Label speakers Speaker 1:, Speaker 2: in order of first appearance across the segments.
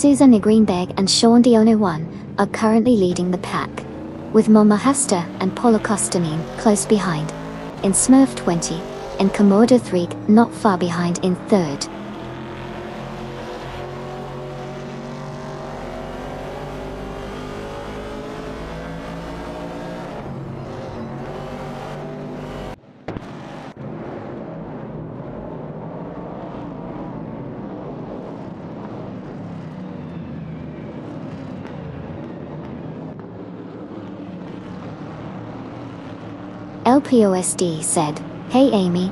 Speaker 1: Susan Greenberg and Sean Dione 1 are currently leading the pack, with Mama Hester and Paula Costamine close behind in Smurf 20, and Komodo 3 not far behind in third. LPOSD said, "Hey Amy,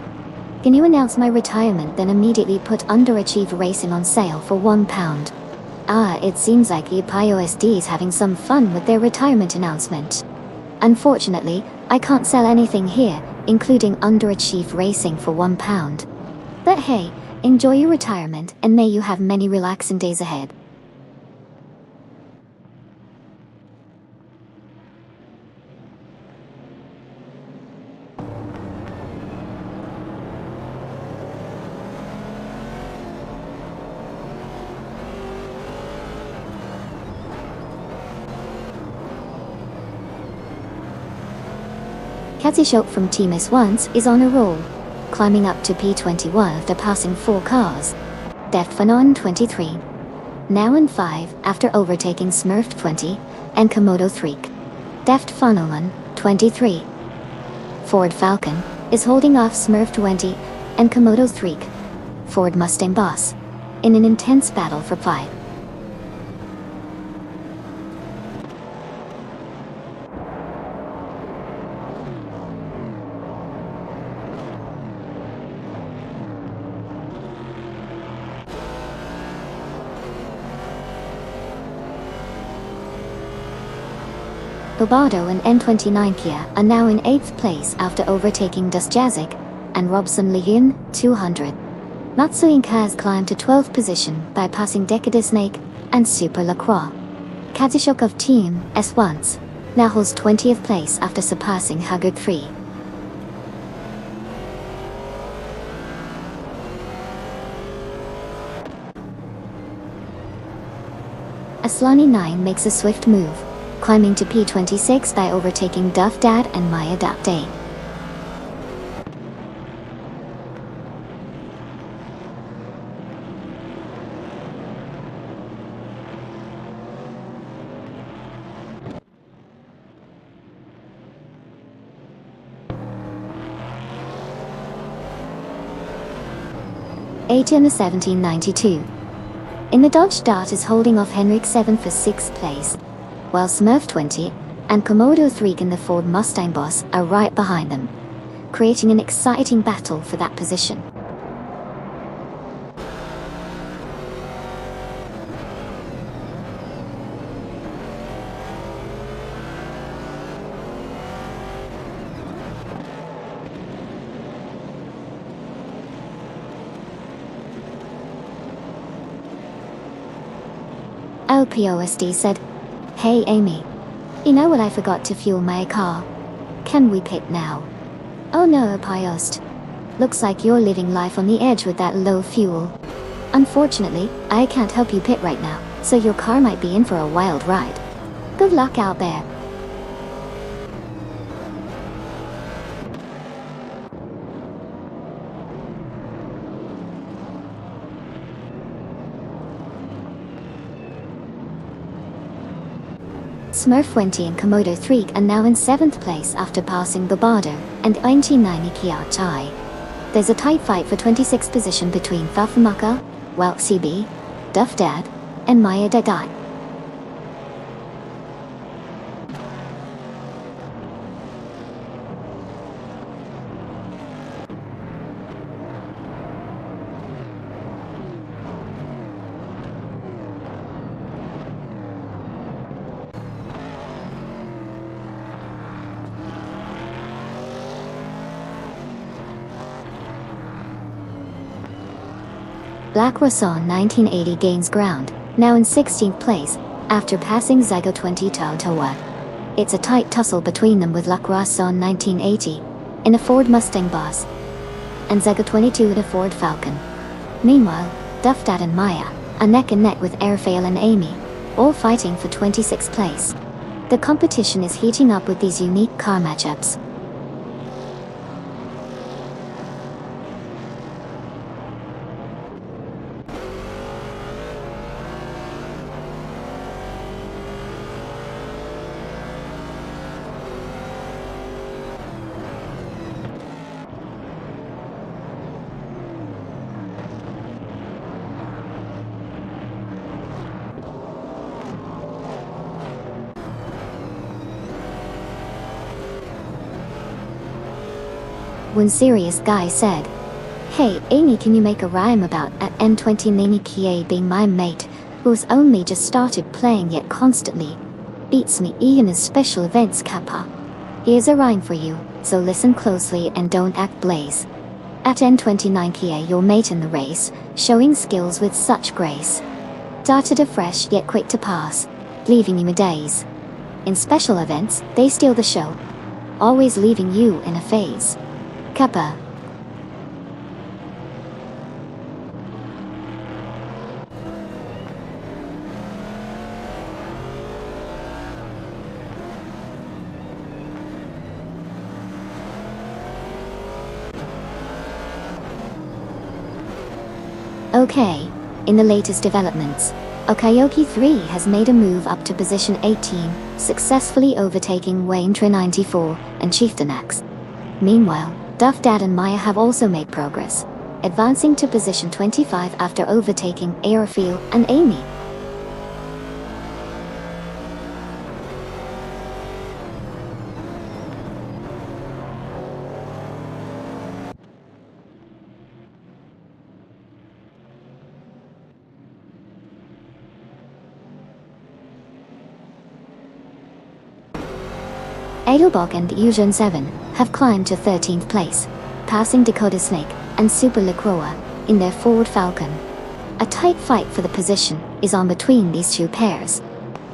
Speaker 1: can you announce my retirement, then immediately put Underachieve Racing on sale for £1? It seems like LPOSD is having some fun with their retirement announcement. Unfortunately, I can't sell anything here, including Underachieve Racing for £1. But hey, enjoy your retirement and may you have many relaxing days ahead." Katsishok from Team S1 is on a roll, climbing up to P21 after passing 4 cars. Deft Fanon 23. Now in 5 after overtaking Smurf 20 and Komodo 3. Deft Funnelman 23. Ford Falcon is holding off Smurf 20 and Komodo 3. Ford Mustang Boss in an intense battle for 5. Bobardo and N29 Kia are now in 8th place after overtaking Dusjazik and Robson Lehyun 200. Matsuin has climbed to 12th position by passing Decadus Snake and Super Lacroix. Katsishok of Team S1 now holds 20th place after surpassing Haggard 3. Aslani 9 makes a swift move, climbing to P26 by overtaking Duff Dad and Maya Day. In the 1792. In the Dodge Dart is holding off Henrik 7 for 6th place, while Smurf 20 and Komodo 3 in the Ford Mustang Boss are right behind them, creating an exciting battle for that position. LPOSD said, "Hey Amy, you know what, I forgot to fuel my car. Can we pit now?" "Oh no, Piost. Looks like you're living life on the edge with that low fuel. Unfortunately, I can't help you pit right now, so your car might be in for a wild ride. Good luck out there." Smurf 20 and Komodo 3 are now in 7th place after passing Bobardo and 29 Kia Chai. There's a tight fight for 26th position between Fafamaka, Walt CB, Duff Dad, and Maya Dadai. Black Rosson 1980 gains ground, now in 16th place, after passing Zygo 20 Tautawa. It's a tight tussle between them, with Black Rosson 1980 in a Ford Mustang Boss and Zygo 22 in a Ford Falcon. Meanwhile, Duff Dad and Maya are neck and neck with Airfail and Amy, all fighting for 26th place. The competition is heating up with these unique car matchups. One serious guy said, "Hey, Amy, can you make a rhyme about at N20 Nini Kie being my mate, who's only just started playing yet constantly beats me in his special events kappa? Here's a rhyme for you, so listen closely and don't act blaze. At N29 Kie, your mate in the race, showing skills with such grace. Darted a fresh yet quick to pass, leaving you a daze. In special events, they steal the show, always leaving you in a phase. Kappa." Okay, in the latest developments, Okayoki 3 has made a move up to position 18, successfully overtaking Wayne 94 and Chieftain X. Meanwhile, Duff Dad and Maya have also made progress, advancing to position 25 after overtaking Airfield and Amy. Edelbach and Eugen 7 have climbed to 13th place, passing Dakota Snake and Super LaCroix in their Ford Falcon. A tight fight for the position is on between these two pairs.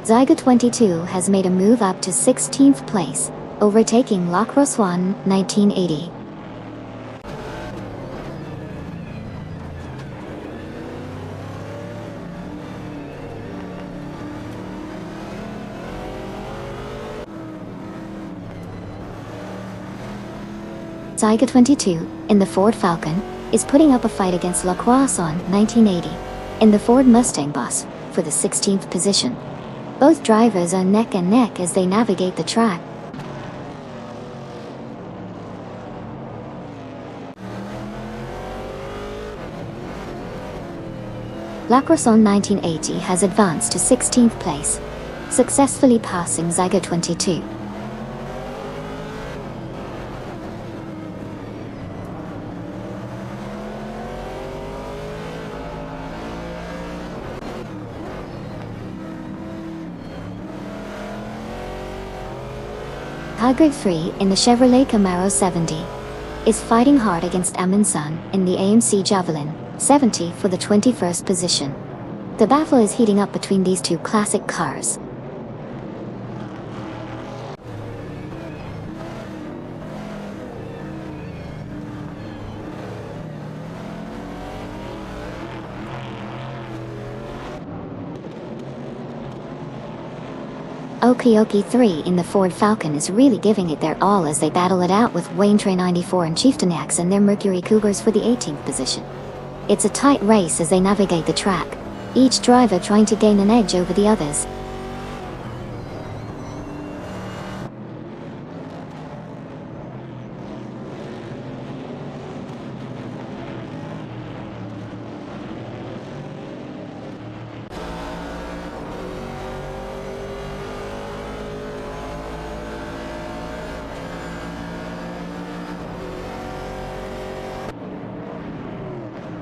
Speaker 1: Zyga 22 has made a move up to 16th place, overtaking Lacrosse 1980. Zyga 22, in the Ford Falcon, is putting up a fight against Lacrosse 1980, in the Ford Mustang Boss, for the 16th position. Both drivers are neck and neck as they navigate the track. Lacrosse 1980 has advanced to 16th place, successfully passing Zyga 22. Tiger 3 in the Chevrolet Camaro 70 is fighting hard against Amin Sun in the AMC Javelin 70 for the 21st position. The battle is heating up between these two classic cars. Okayoki 3 in the Ford Falcon is really giving it their all as they battle it out with Wayne 94 and Chieftain X and their Mercury Cougars for the 18th position. It's a tight race as they navigate the track, each driver trying to gain an edge over the others.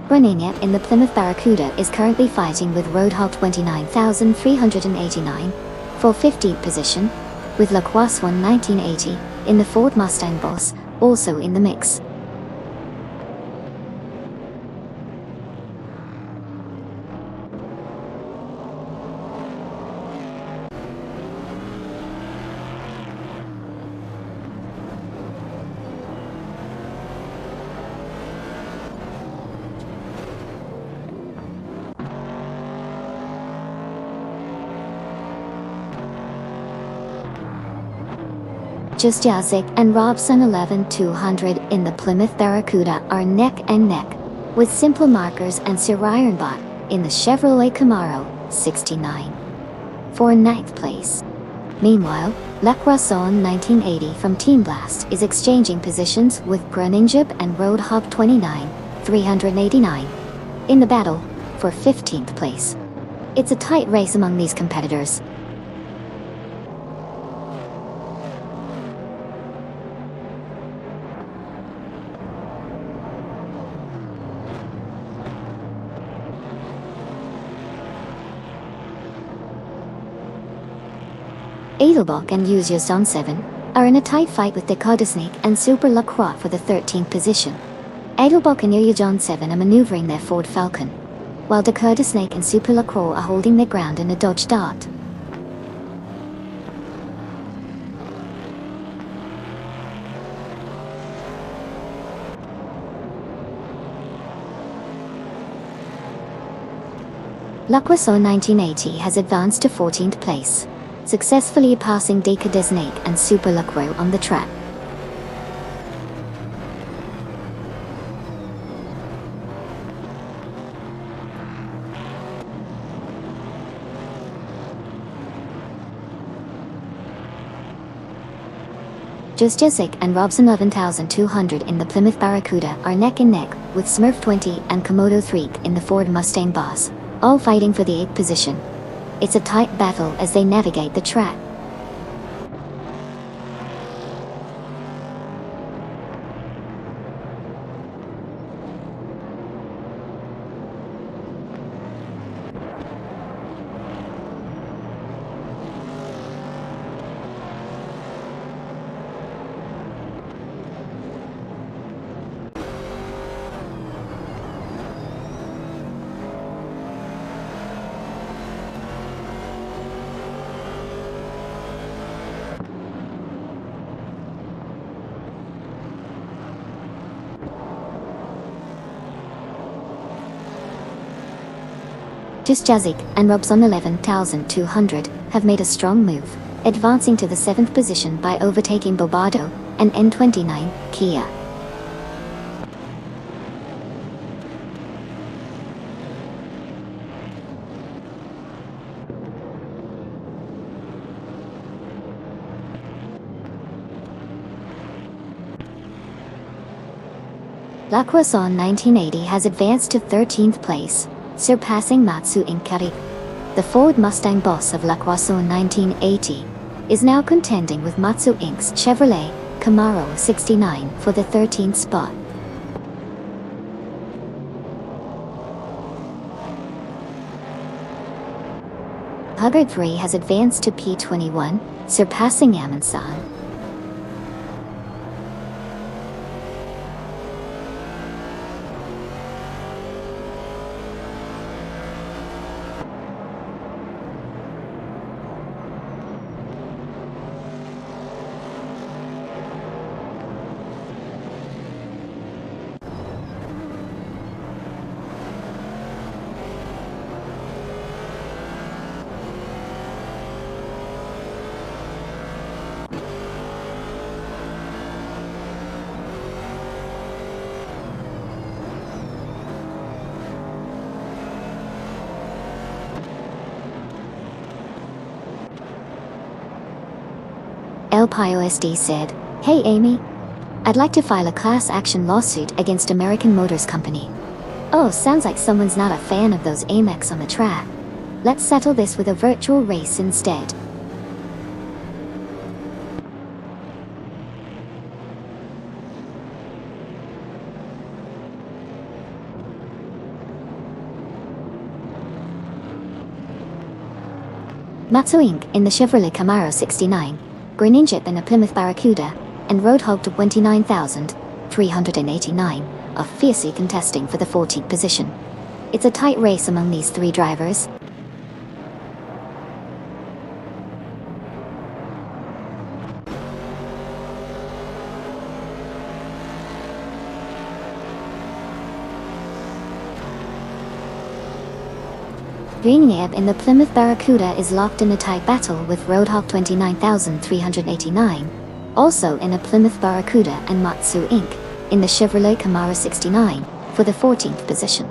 Speaker 1: Grenania in the Plymouth Barracuda is currently fighting with Roadhog 29389 for 15th position, with Lacrosse 1980 in the Ford Mustang Boss also in the mix. Just Jazik and Robson 11200 in the Plymouth Barracuda are neck and neck, with simple markers and Sir Ironbot in the Chevrolet Camaro 69 for 9th place. Meanwhile, La Croissant 1980 from Team Blast is exchanging positions with Groninjib and Roadhog 29 389 in the battle for 15th place. It's a tight race among these competitors. Edelbach and Uzia Zone 7 are in a tight fight with Dakota Snake and Super Lacroix for the 13th position. Edelbach and Uzia Zone 7 are maneuvering their Ford Falcon, while Dakota Snake and Super Lacroix are holding their ground in a Dodge Dart. La Croissant 1980 has advanced to 14th place, successfully passing Dakota Snake and Super Lacroix on the track. Just Jazik and Robson 11200 in the Plymouth Barracuda are neck and neck with Smurf 20 and Komodo 3 in the Ford Mustang Boss, all fighting for the 8th position. It's a tight battle as they navigate the track. Just Jazik and Robson 11200 have made a strong move, advancing to the 7th position by overtaking Bobado and N29 Kia. La Croissant 1980 has advanced to 13th place, surpassing Matsu Inkari. The Ford Mustang Boss of La Croissant 1980 is now contending with Matsu Inc.'s Chevrolet Camaro 69 for the 13th spot. Huggard 3 has advanced to P21, surpassing Amundsen. LPIOSD said, "Hey Amy, I'd like to file a class action lawsuit against American Motors Company." Oh, sounds like someone's not a fan of those Amex on the track. Let's settle this with a virtual race instead. Matsu Inc. in the Chevrolet Camaro 69, Greninja in the Plymouth Barracuda, and Roadhog 29,389 are fiercely contesting for the 14th position. It's a tight race among these three drivers. Greninja in the Plymouth Barracuda is locked in a tight battle with Roadhog 29,389 Also in a Plymouth Barracuda and Matsu Inc. in the Chevrolet Camaro 69 for the 14th position.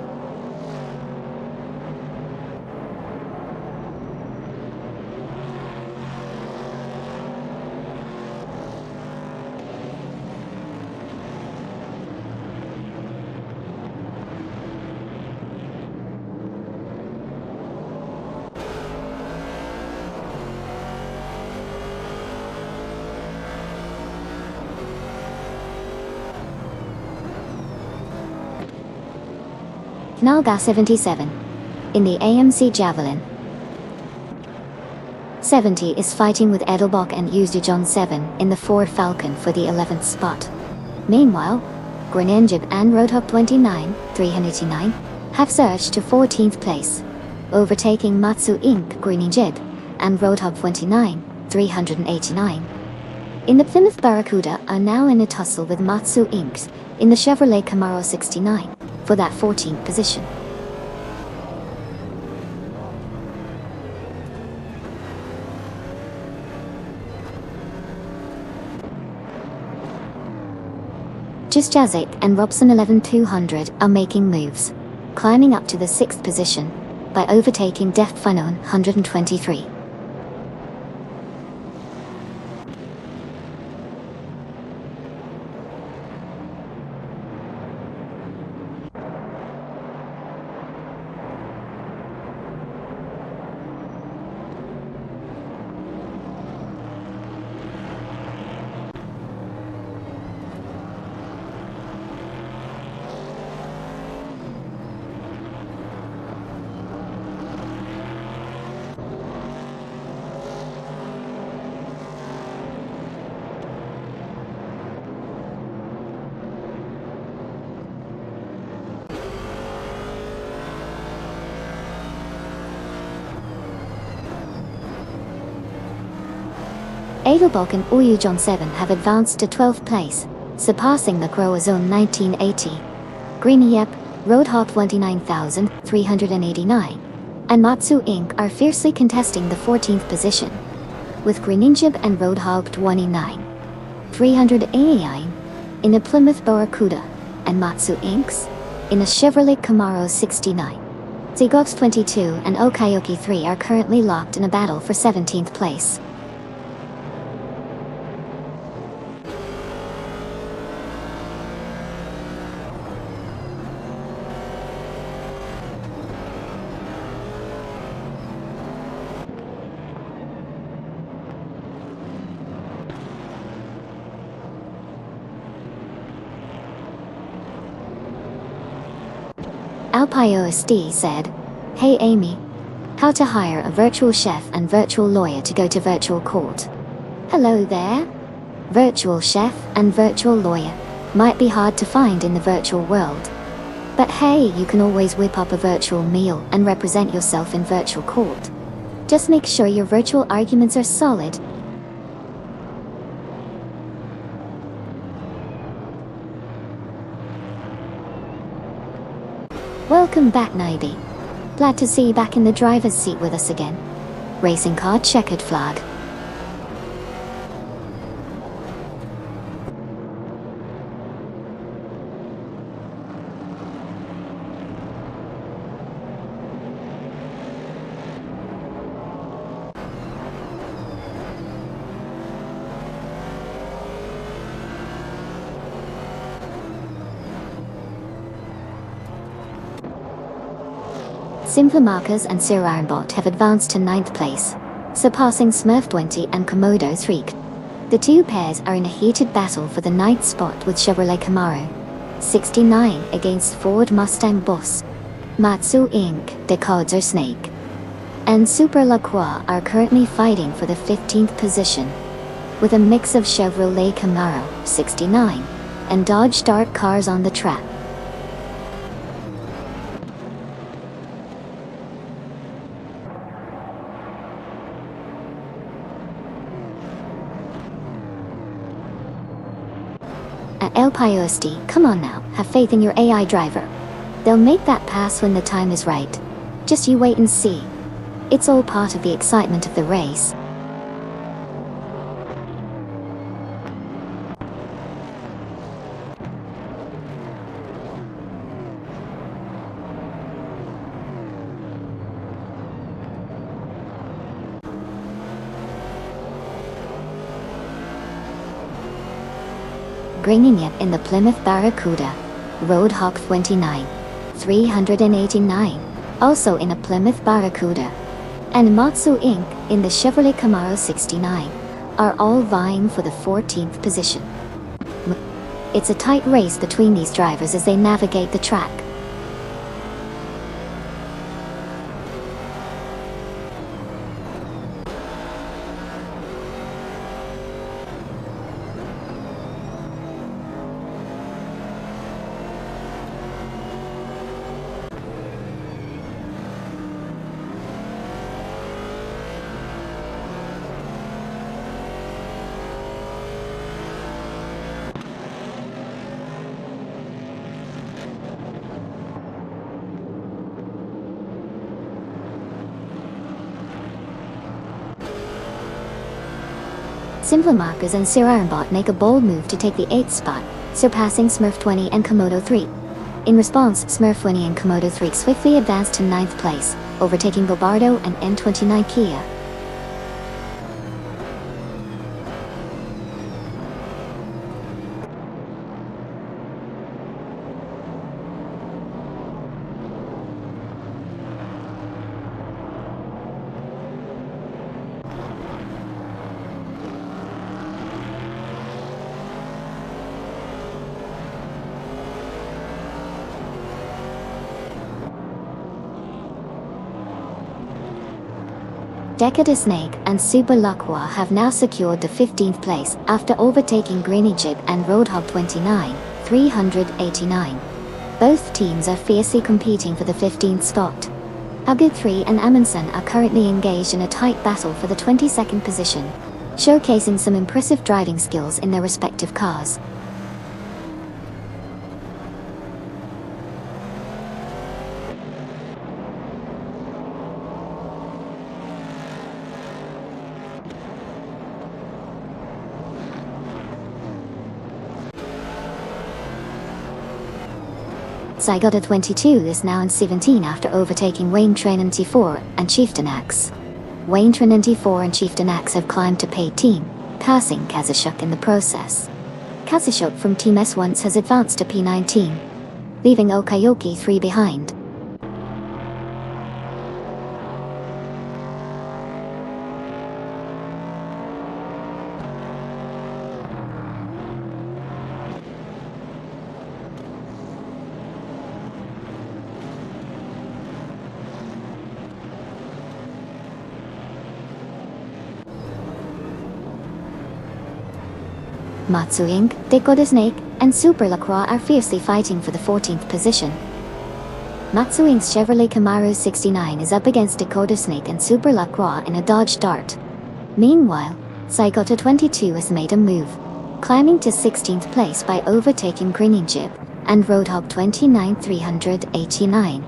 Speaker 1: Nalga 77. In the AMC Javelin. 70 is fighting with Edelbach and Uzdujon 7 in the Ford Falcon for the 11th spot. Meanwhile, Grenenjib and Roadhog 29, 389, have surged to 14th place, overtaking Matsu Inc. Grenenjib and Roadhog 29, 389. In the Plymouth Barracuda are now in a tussle with Matsu Inc. in the Chevrolet Camaro 69 for that 14th position. Just Jazik and Robson 11200 are making moves, climbing up to the 6th position by overtaking Def Fanon 123. Edelbach and Uyujon 7 have advanced to 12th place, surpassing the Croazone 1980. Greenyep, Roadhog 29,389, and Matsu Inc. are fiercely contesting the 14th position, with Greninjib and Roadhog 29,389 in a Plymouth Barracuda, and Matsu Inc. in a Chevrolet Camaro 69. Zigox 22 and Okayoki 3 are currently locked in a battle for 17th place. AlpiOSD said, "Hey Amy. How to hire a virtual chef and virtual lawyer to go to virtual court." Hello there. Virtual chef and virtual lawyer might be hard to find in the virtual world. But hey, you can always whip up a virtual meal and represent yourself in virtual court. Just make sure your virtual arguments are solid. Welcome back, Naibi. Glad to see you back in the driver's seat with us again. Racing car checkered flag. Simplamarkers and Sir Ironbot have advanced to 9th place, surpassing Smurf 20 and Komodo 3. The two pairs are in a heated battle for the 9th spot with Chevrolet Camaro 69 against Ford Mustang Boss, Matsu Inc., Decoder Snake, and Super La Croix are currently fighting for the 15th position, with a mix of Chevrolet Camaro 69 and Dodge Dart cars on the track. At LPIOSD, come on now, have faith in your AI driver. They'll make that pass when the time is right. Just you wait and see. It's all part of the excitement of the race. bringing it in the Plymouth Barracuda. Roadhog 29, 389, also in a Plymouth Barracuda, and Matsu Inc. in the Chevrolet Camaro 69, are all vying for the 14th position. It's a tight race between these drivers as they navigate the track. Simpler Markers and Sir Ironbot make a bold move to take the 8th spot, surpassing Smurf 20 and Komodo 3. In response, Smurf 20 and Komodo 3 swiftly advanced to 9th place, overtaking Bobardo and N29 Kia. Deca the Snake and Super Lacroix have now secured the 15th place after overtaking Greeny Jib and Roadhog 29, 389. Both teams are fiercely competing for the 15th spot. Agud 3 and Amundsen are currently engaged in a tight battle for the 22nd position, showcasing some impressive driving skills in their respective cars. Zygotta 22 is now in 17 after overtaking Wayne Train and T4 and Chieftain Axe. Wayne Train and T4 and Chieftain Axe have climbed to P18, passing Kazashuk in the process. Kazashuk from Team S1 has advanced to P19, leaving Okayoki 3 behind. Matsu Inc., Deco the Snake, and Super Lacroix are fiercely fighting for the 14th position. Matsu Inc.'s Chevrolet Camaro 69 is up against Deco the Snake and Super Lacroix in a Dodge Dart. Meanwhile, Zygotta 22 has made a move, climbing to 16th place by overtaking Grinning Jib and Roadhog 29, 389.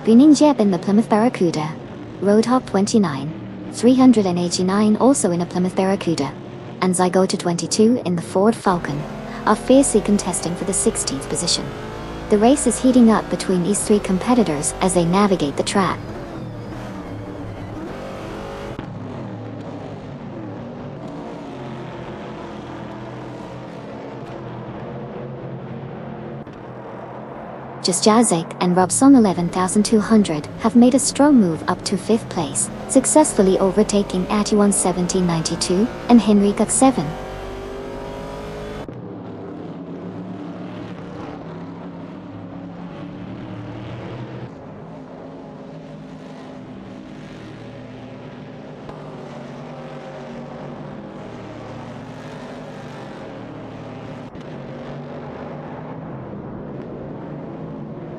Speaker 1: Grinning Jib in the Plymouth Barracuda, Roadhog 29, 389 also in a Plymouth Barracuda, and Zygotta 22 in the Ford Falcon, are fiercely contesting for the 16th position. The race is heating up between these three competitors as they navigate the track. Just Jazik and Robson 11200 have made a strong move up to 5th place, successfully overtaking Ati 1792 and Henry Cook 7.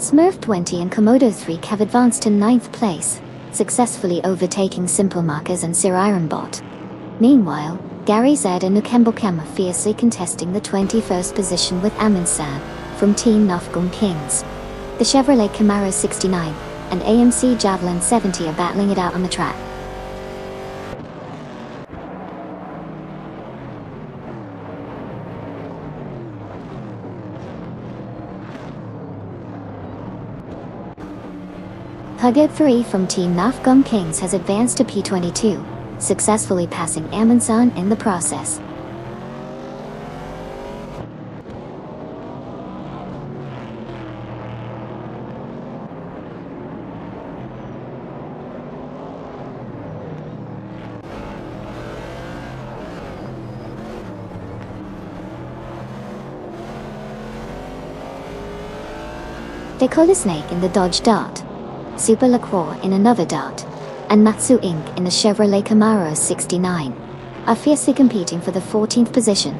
Speaker 1: Smurf 20 and Komodo 3 have advanced to 9th place, successfully overtaking Simple Markers and Sir Ironbot. Meanwhile, Gary Z and Nukembo are fiercely contesting the 21st position with Amundsen from Team Nofgum Kings. The Chevrolet Camaro 69 and AMC Javelin 70 are battling it out on the track. Pugget 3 from Team Nafgum Kings has advanced to P22, successfully passing Amundsen in the process. Dakota Snake in the Dodge Dart, Super LaCroix in another Dart, and Matsu Inc. in the Chevrolet Camaro 69 are fiercely competing for the 14th position.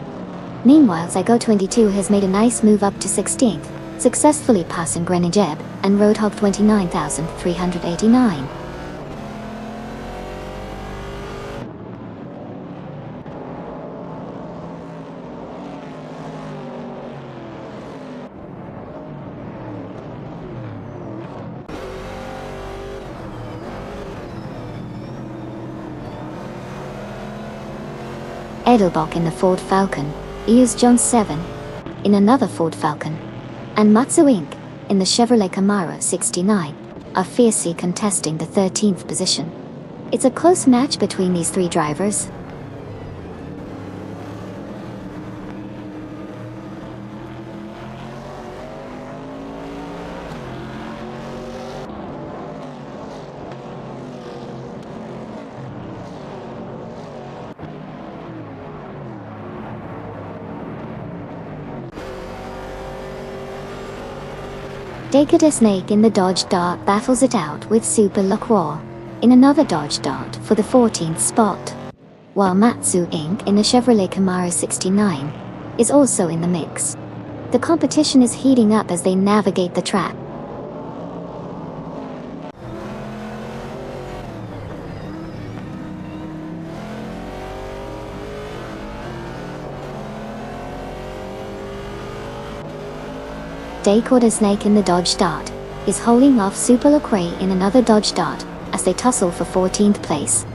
Speaker 1: Meanwhile, Zygo 22 has made a nice move up to 16th, successfully passing Grenadjeb and Roadhog 29,389. Edelbach in the Ford Falcon, EOS John 7 in another Ford Falcon, and Matsu Inc. in the Chevrolet Camaro 69 are fiercely contesting the 13th position. It's a close match between these three drivers. Dakota Snake in the Dodge Dart battles it out with Super LaCroix in another Dodge Dart for the 14th spot, while Matsu Inc. in the Chevrolet Camaro 69 is also in the mix. The competition is heating up as they navigate the track. Dakota Snake in the Dodge Dart is holding off Super LaCroix in another Dodge Dart as they tussle for 14th place.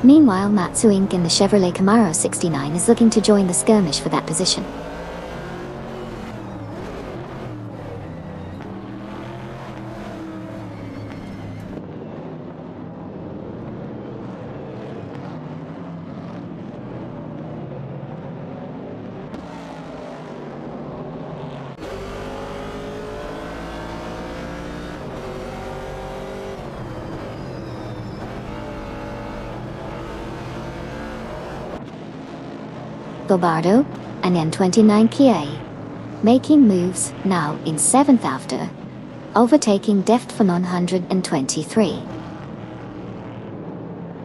Speaker 1: Meanwhile, Matsu Inc. in the Chevrolet Camaro 69 is looking to join the skirmish for that position. Gobardo and N29 Kia making moves now in 7th after overtaking Deft for 923.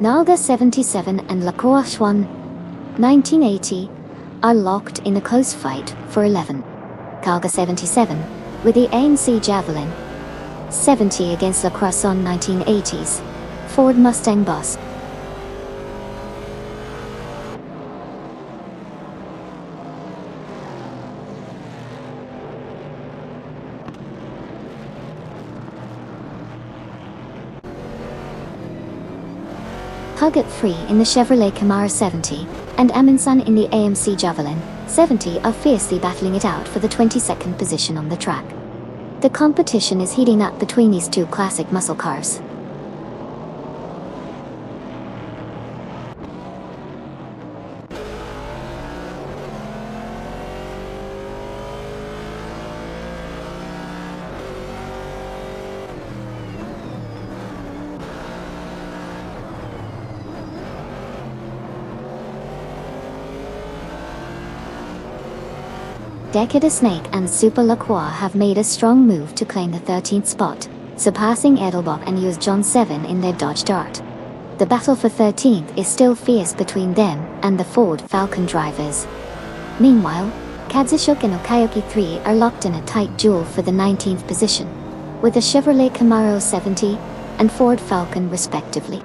Speaker 1: Nalga 77 and LaCroix 1980 are locked in a close fight for 11. Kalga 77 with the ANC Javelin 70 against LaCroix on 1980s Ford Mustang Bus. Pugget 3 in the Chevrolet Camaro 70 and Amundsen in the AMC Javelin 70 are fiercely battling it out for the 22nd position on the track. The competition is heating up between these two classic muscle cars. Dakota Snake and Super LaCroix have made a strong move to claim the 13th spot, surpassing Edelbach and EOS John 7 in their Dodge Dart. The battle for 13th is still fierce between them and the Ford Falcon drivers. Meanwhile, Kazushuk and Okayoki 3 are locked in a tight duel for the 19th position, with the Chevrolet Camaro 70 and Ford Falcon respectively.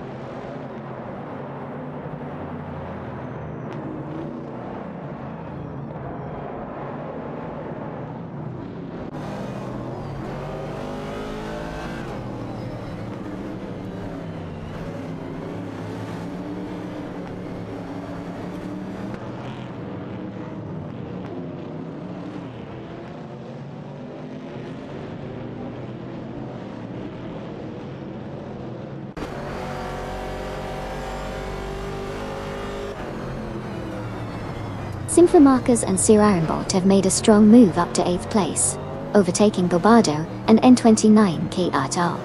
Speaker 1: Simflamarcas and Sierra-Ironbolt have made a strong move up to 8th place, overtaking Bobado and N29K et al.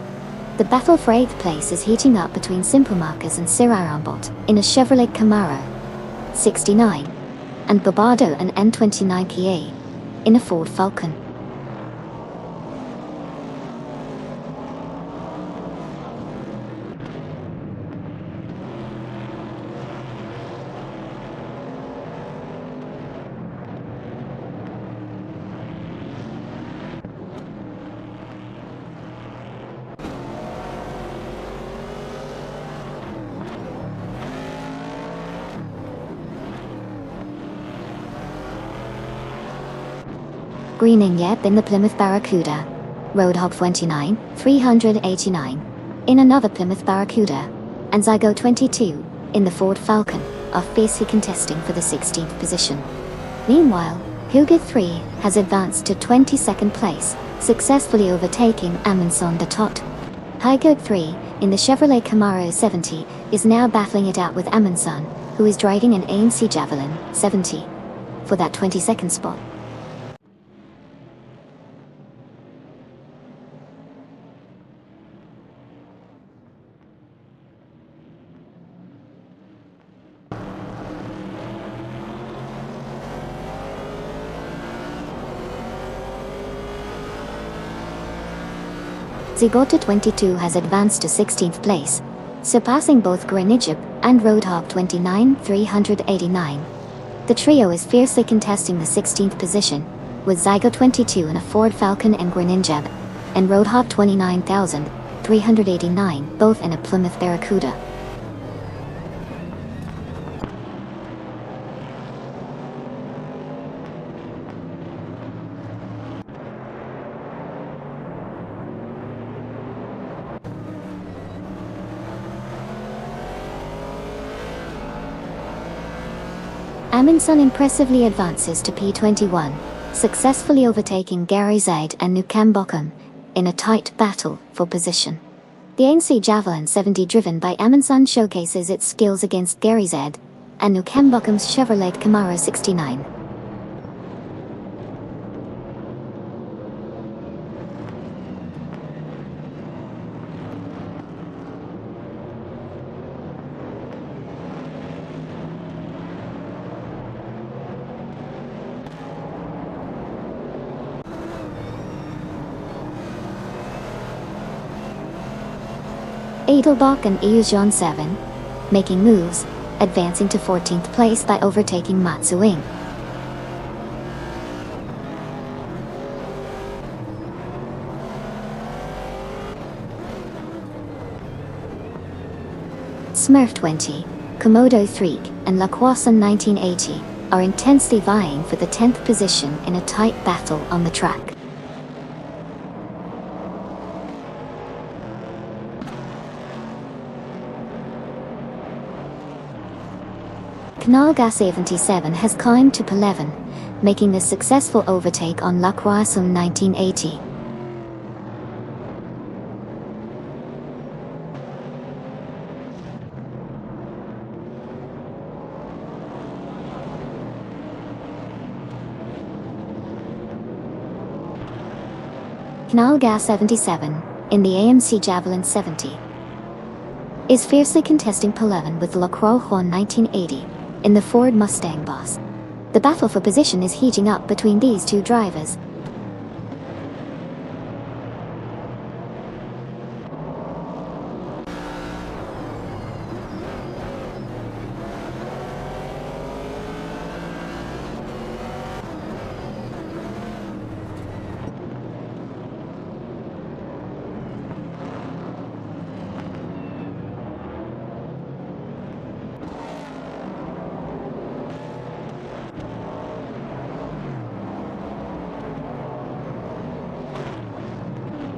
Speaker 1: The battle for 8th place is heating up between Simflamarcas and Sierra-Ironbolt in a Chevrolet Camaro 69 and Bobado and N29K in a Ford Falcon. Greening Yep in the Plymouth Barracuda. Roadhog 29, 389 in another Plymouth Barracuda. And Zygo 22 in the Ford Falcon are fiercely contesting for the 16th position. Meanwhile, Hugo 3 has advanced to 22nd place, successfully overtaking Amundsen de Tot. Hygo 3 in the Chevrolet Camaro 70 is now battling it out with Amundsen, who is driving an AMC Javelin 70 for that 22nd spot. Zigota 22 has advanced to 16th place, surpassing both Grenijib and Roadhog 29, 389. The trio is fiercely contesting the 16th position, with Zygo 22 in a Ford Falcon and Grenijib, and Roadhog 29,389 both in a Plymouth Barracuda. Amundsen impressively advances to P21, successfully overtaking Gary Zed and Nukem Bochum in a tight battle for position. The ANC Javelin 70 driven by Amundsen showcases its skills against Gary Zed and Nukem Bochum's Chevrolet Camaro 69. Edelbach and Euzhan 7, making moves, advancing to 14th place by overtaking Matsuing. Smurf 20, Komodo 3, and LaCroixson 1980 are intensely vying for the 10th position in a tight battle on the track. Knalga 77 has climbed to P11, making a successful overtake on LaCroixson 1980. Knalga 77, in the AMC Javelin 70, is fiercely contesting P11 with LaCroixson 1980. In the Ford Mustang Boss. The battle for position is heating up between these two drivers.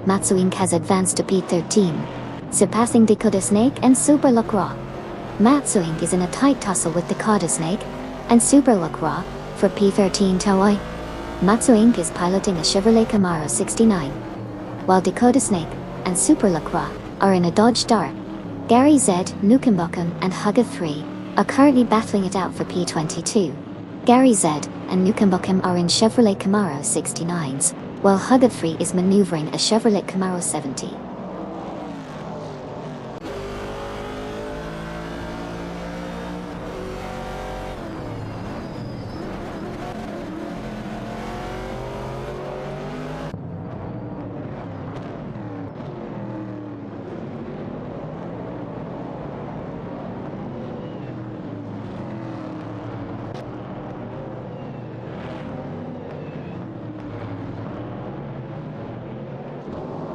Speaker 1: Matsuing has advanced to P13, surpassing Dakota Snake and Super LaCroix. Matsuing is in a tight tussle with Dakota Snake and Super LaCroix for P13 Towai. Matsuing is piloting a Chevrolet Camaro 69, while Dakota Snake and Super LaCroix are in a Dodge Dart. Gary Z, Nukem Bochum, and Hugger 3 are currently battling it out for P22. Gary Z and Nukambokim are in Chevrolet Camaro 69s, while Hugodfree is maneuvering a Chevrolet Camaro 70.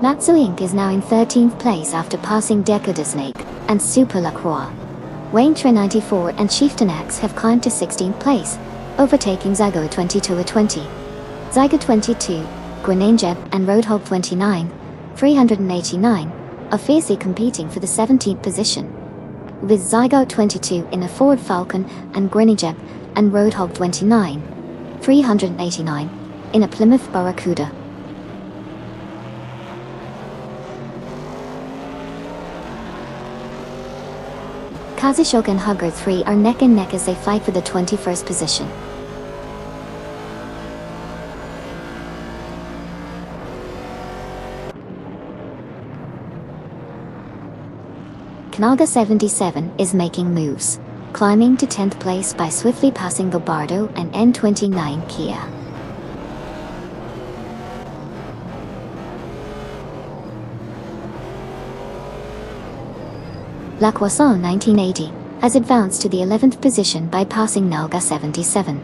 Speaker 1: Matsu Inc. is now in 13th place after passing Deco de Snake and Super Lacroix. Wayne Tre 94 and Chieftain X have climbed to 16th place, overtaking Zygo 22 at 20. Zygo 22, Grenangeb and Roadhog 29, 389, are fiercely competing for the 17th position, with Zygo 22 in a Ford Falcon and Grenangeb and Roadhog 29, 389, in a Plymouth Barracuda. Kazashok and Hugger 3 are neck and neck as they fight for the 21st position. Knaga 77 is making moves, climbing to 10th place by swiftly passing the Bardo and N29 Kia. La Croissant 1980 has advanced to the 11th position by passing Nalga 77.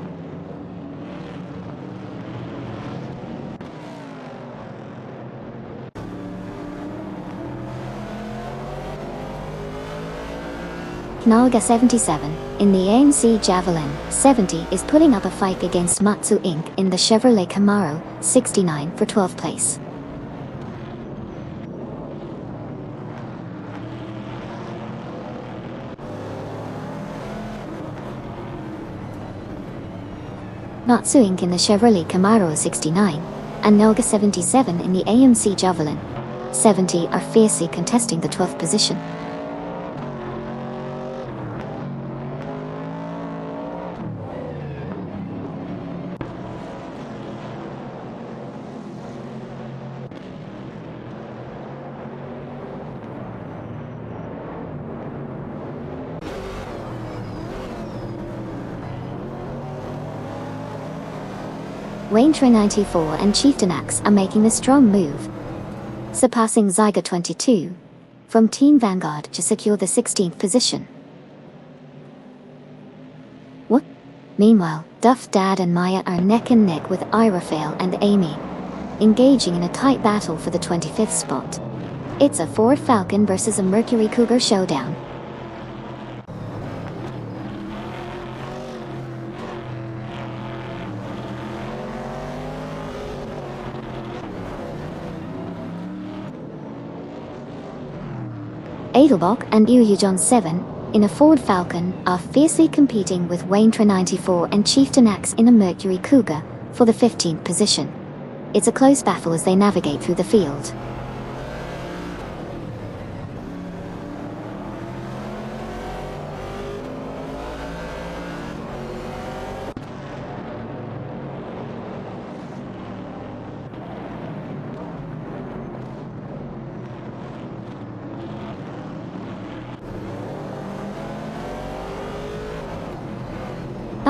Speaker 1: Nalga 77, in the AMC Javelin 70, is putting up a fight against Matsu Inc. in the Chevrolet Camaro 69 for 12th place. Matsu Inc. in the Chevrolet Camaro 69, and Nalga 77 in the AMC Javelin 70 are fiercely contesting the 12th position. Wayne Tre 94 and Chieftain Axe are making a strong move, surpassing Zyga 22 from Team Vanguard to secure the 16th position. What? Meanwhile, Duff Dad and Maya are neck and neck with Irafael and Amy, engaging in a tight battle for the 25th spot. It's a Ford Falcon versus a Mercury Cougar showdown. Edelbach and Uyujon 7, in a Ford Falcon, are fiercely competing with Wayne Tre 94 and Chieftain Axe in a Mercury Cougar for the 15th position. It's a close battle as they navigate through the field.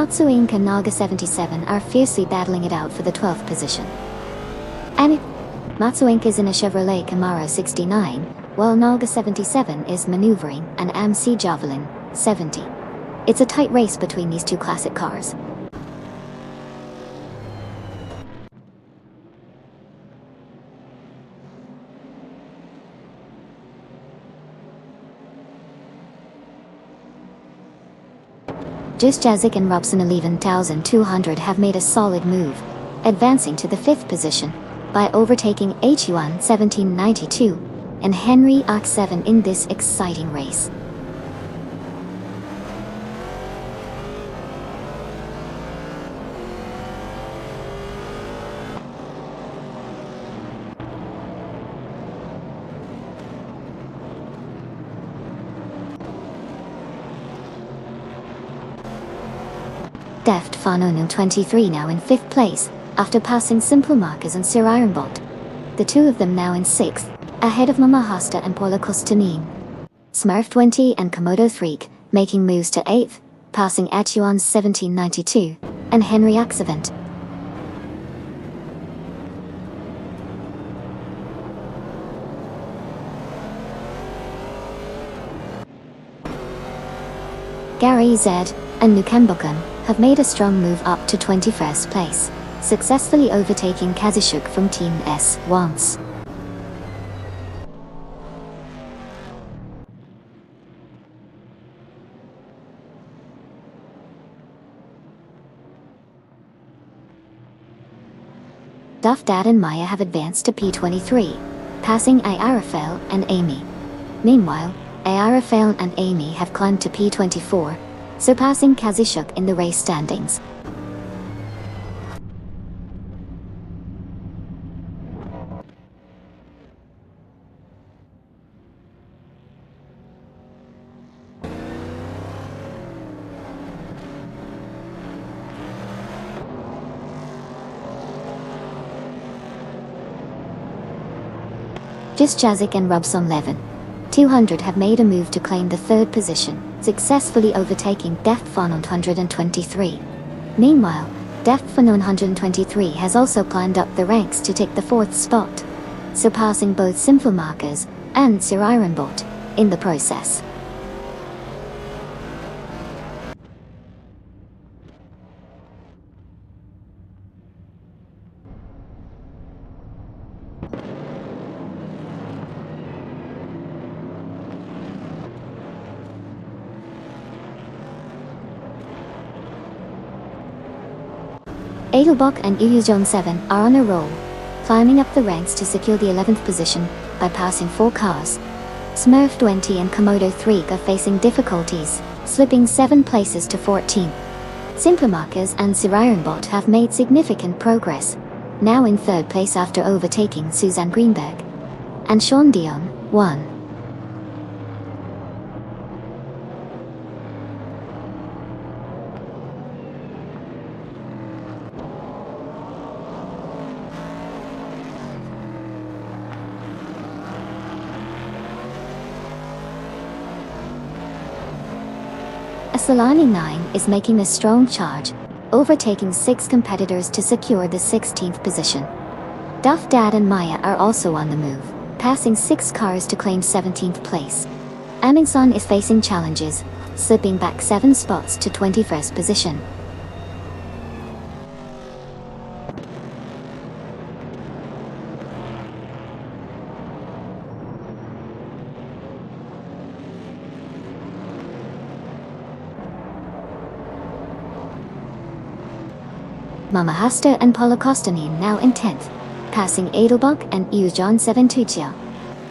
Speaker 1: Matsu Inc. and Naga 77 are fiercely battling it out for the 12th position. Matsu Inc. is in a Chevrolet Camaro 69, while Naga 77 is maneuvering an AMC Javelin 70. It's a tight race between these two classic cars. Just Jazik and Robson 11,200 have made a solid move, advancing to the 5th position by overtaking HU1 1792 and Henry Ox 7 in this exciting race. Deft Fanon 23 now in 5th place, after passing Simple Markers and Sir Ironbot. The two of them now in 6th, ahead of Mama Hasta and Paula Kostanin. Smurf 20 and Komodo 3 making moves to 8th, passing Atuan's 1792 and Henry Axevent. Gary Z and Nukembokan have made a strong move up to 21st place, successfully overtaking Kazishuk from Team S once. Duff Dad and Maya have advanced to P23, passing Ayarafel and Amy. Meanwhile, Ayarafel and Amy have climbed to P24, surpassing Kazishuk in the race standings. Just Jazik and Rubson Levin, 200 have made a move to claim the 3rd position, successfully overtaking Deft Fun 123. Meanwhile, Deft Fun 123 has also climbed up the ranks to take the 4th spot, surpassing both Simple Markers and Sir Ironbot in the process. Edelbach and Uyujon 7 are on a roll, climbing up the ranks to secure the 11th position by passing 4 cars. Smurf 20 and Komodo 3 are facing difficulties, slipping 7 places to 14th. Simple Markers and Sir Ironbot have made significant progress, now in 3rd place after overtaking Suzanne Greenberg and Sean Dion 1. Solani 9 is making a strong charge, overtaking 6 competitors to secure the 16th position. Duff Dad and Maya are also on the move, passing 6 cars to claim 17th place. Amingson is facing challenges, slipping back 7 spots to 21st position. Mama Hasta and Paula Kostanin now in 10th, passing Edelbach and Eujon Seventutia.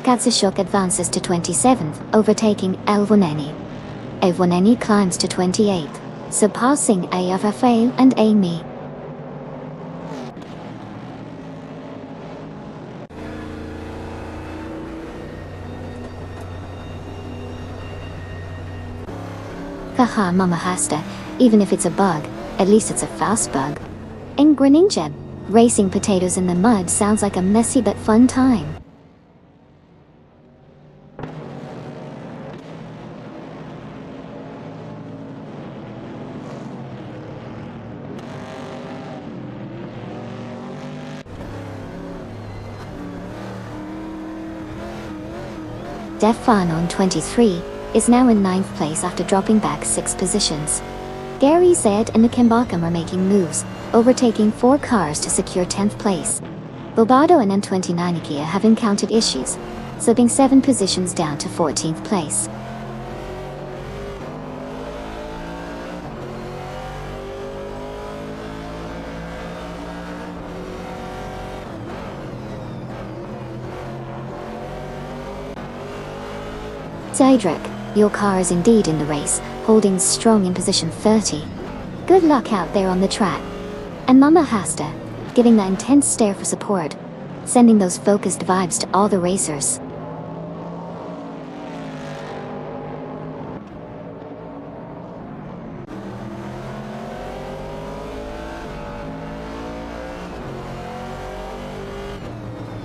Speaker 1: Katsashuk advances to 27th, overtaking Elvoneni. Elvoneni climbs to 28th, surpassing Ayavafail and Amy. Haha, Mama Hasta, even if it's a bug, at least it's a fast bug. In Greninja, racing potatoes in the mud sounds like a messy but fun time. Defanon 23 is now in 9th place after dropping back 6 positions. Gary Zed and Nikembakam are making moves, overtaking 4 cars to secure 10th place. Bobado and M29 Ikea have encountered issues, slipping 7 positions down to 14th place. Zydrek, your car is indeed in the race, holding strong in position 30. Good luck out there on the track. And Mama Hasta, giving that intense stare for support, sending those focused vibes to all the racers.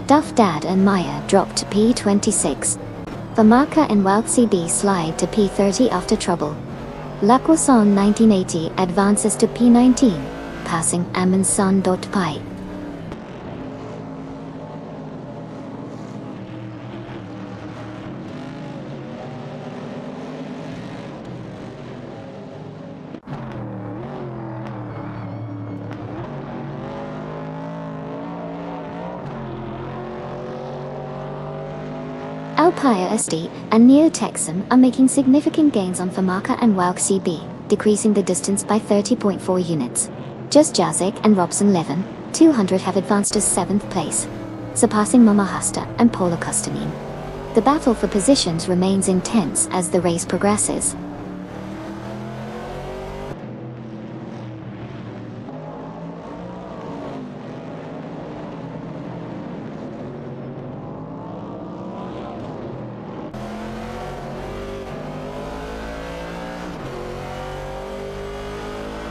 Speaker 1: Duff Dad and Maya drop to P26. Famaka and Wild CB slide to P30 after trouble. La Croissant 1980 advances to P19, passing Amundsen.Pi. Alpaya SD and Neo-TransAm are making significant gains on Famaka and Walk CB, decreasing the distance by 30.4 units. Just Jazik and Robson Levin, 200 have advanced to 7th place, surpassing Mama Hasta and Paula Kostanin. The battle for positions remains intense as the race progresses.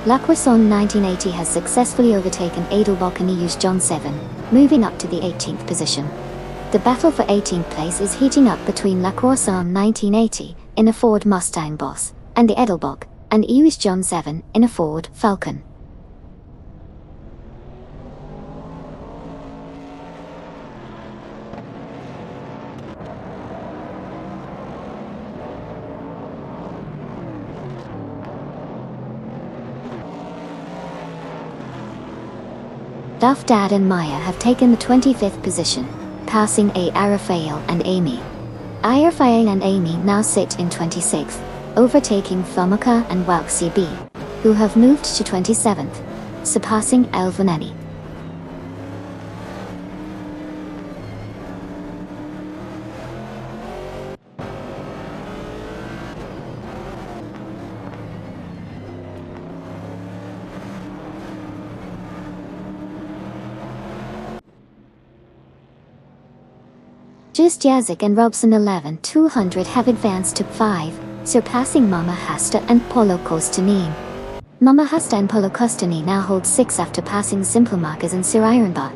Speaker 1: La Croissant 1980 has successfully overtaken Edelbock and EU's John 7, moving up to the 18th position. The battle for 18th place is heating up between La Croissant 1980 in a Ford Mustang Boss and the Edelbock and EU's John 7 in a Ford Falcon. Duff Dad and Maya have taken the 25th position, passing A. Arafael and Amy. Arafael and Amy now sit in 26th, overtaking Famaka and Walk CB, who have moved to 27th, surpassing El Vanani. Just Jazik and Robson 200 have advanced to 5, surpassing Mama Hasta and Polo Kostanin. Mama Hasta and Polo Kostanin now hold 6 after passing Simplemarkers and Sir Ironbot.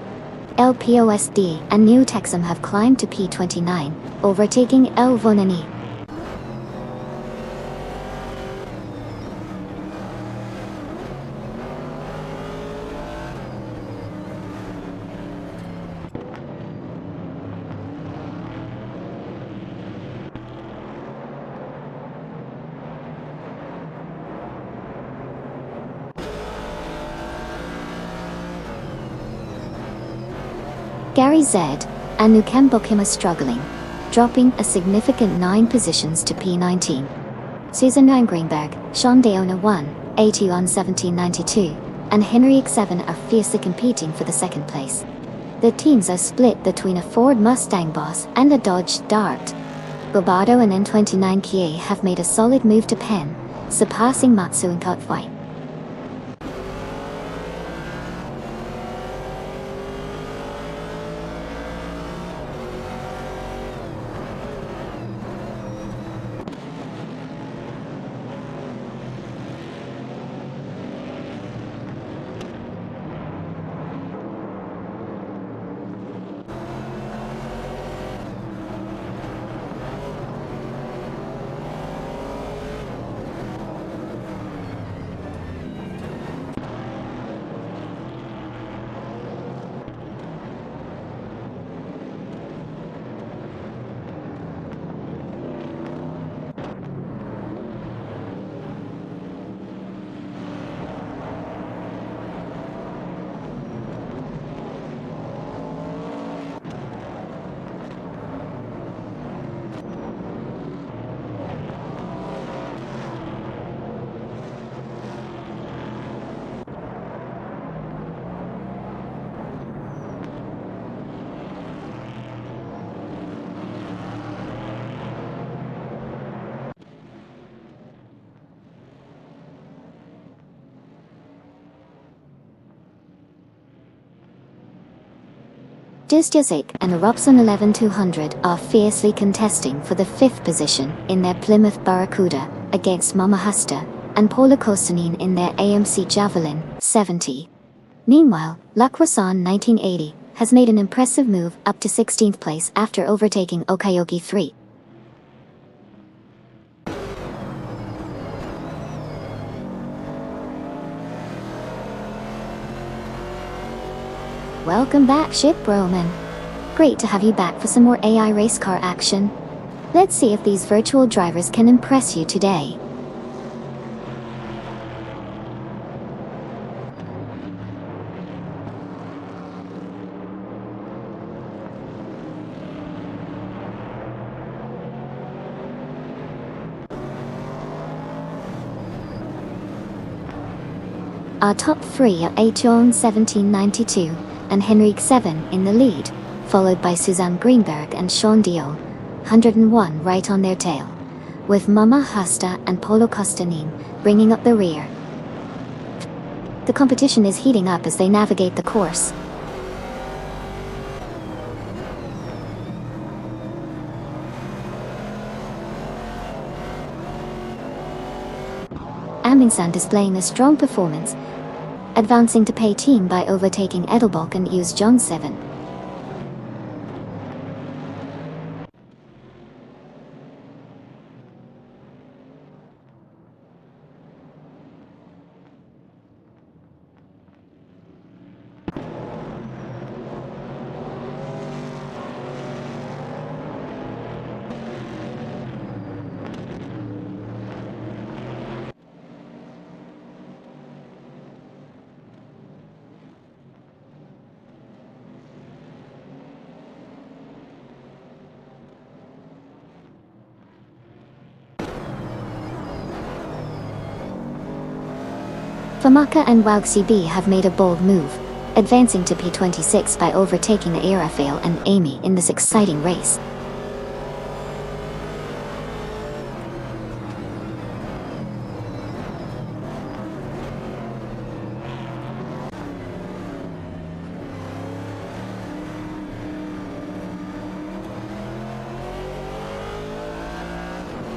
Speaker 1: LPOSD and Neo-TransAm have climbed to P29, overtaking El Vonani. Gary Z and Nukembo Kim are struggling, dropping a significant 9 positions to P19. Susan Greenberg, Sean Deona 1, 80 on 1792, and Henrik 7 are fiercely competing for the 2nd place. The teams are split between a Ford Mustang Boss and a Dodge Dart. Gobardo and N29 Kia have made a solid move to Penn, surpassing Matsu and Kotvai. Jazik and Robson 200 are fiercely contesting for the 5th position in their Plymouth Barracuda against Mama Hasta and Paula Kostanin in their AMC Javelin 70. Meanwhile, La Croissant 1980 has made an impressive move up to 16th place after overtaking Okayoki 3. Welcome back, Ship Roman. Great to have you back for some more AI race car action. Let's see if these virtual drivers can impress you today. Our top three are Acheon 1792 and Henrik 7 in the lead, followed by Suzanne Greenberg and Sean Dio, 101 right on their tail, with Mama Hasta and Polo Costanin bringing up the rear. The competition is heating up as they navigate the course. Amundsen displaying a strong performance, advancing to pay team by overtaking Edelbock and Use John 7. Famaka and Wauxi B have made a bold move, advancing to P26 by overtaking Aerafale and Amy in this exciting race.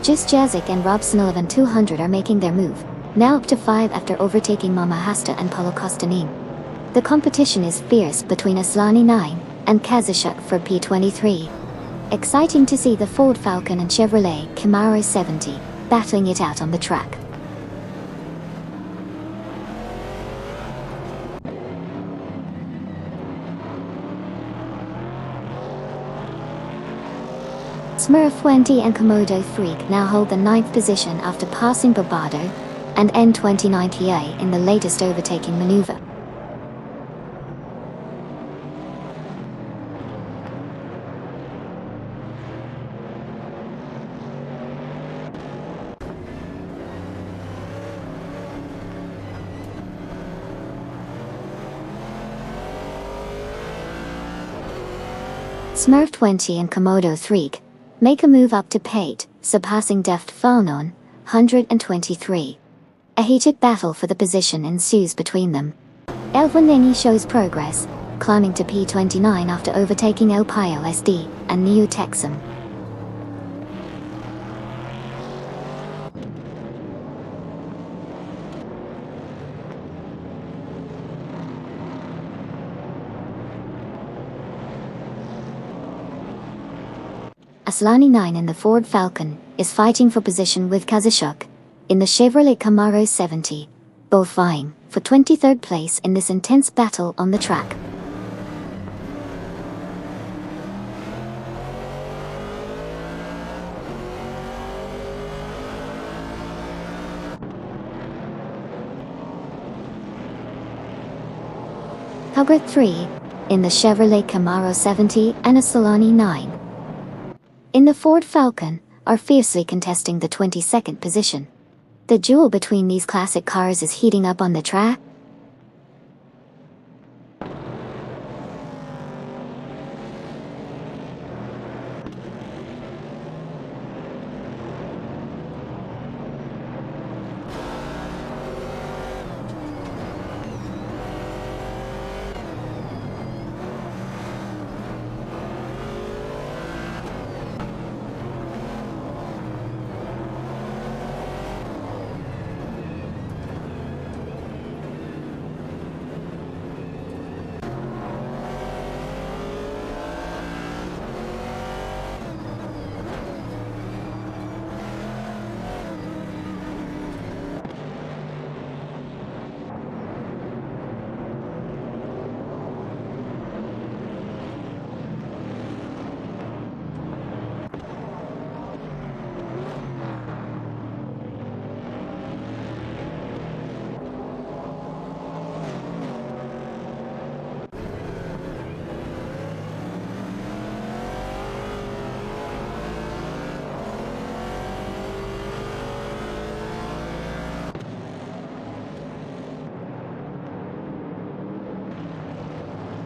Speaker 1: Just Jazik and Rob Sullivan 200 are making their move, now up to 5 after overtaking Mama Hasta and Paulo Costanin. The competition is fierce between Aslani 9 and Kazashuk for P23. Exciting to see the Ford Falcon and Chevrolet Camaro 70 battling it out on the track. Smurf 20 and Komodo 3 now hold the 9th position after passing Barbado and N29TA in the latest overtaking maneuver. Smurf 20 and Komodo 3 make a move up to Pate, surpassing Deft Falnon, 123. A heated battle for the position ensues between them. Elvaneni shows progress, climbing to P29 after overtaking El Payo SD and Neo Texum. Aslani 9 in the Ford Falcon is fighting for position with Kazashuk in the Chevrolet Camaro 70, both vying for 23rd place in this intense battle on the track. Hubert 3 in the Chevrolet Camaro 70 and a Solani 9 in the Ford Falcon are fiercely contesting the 22nd position. The duel between these classic cars is heating up on the track.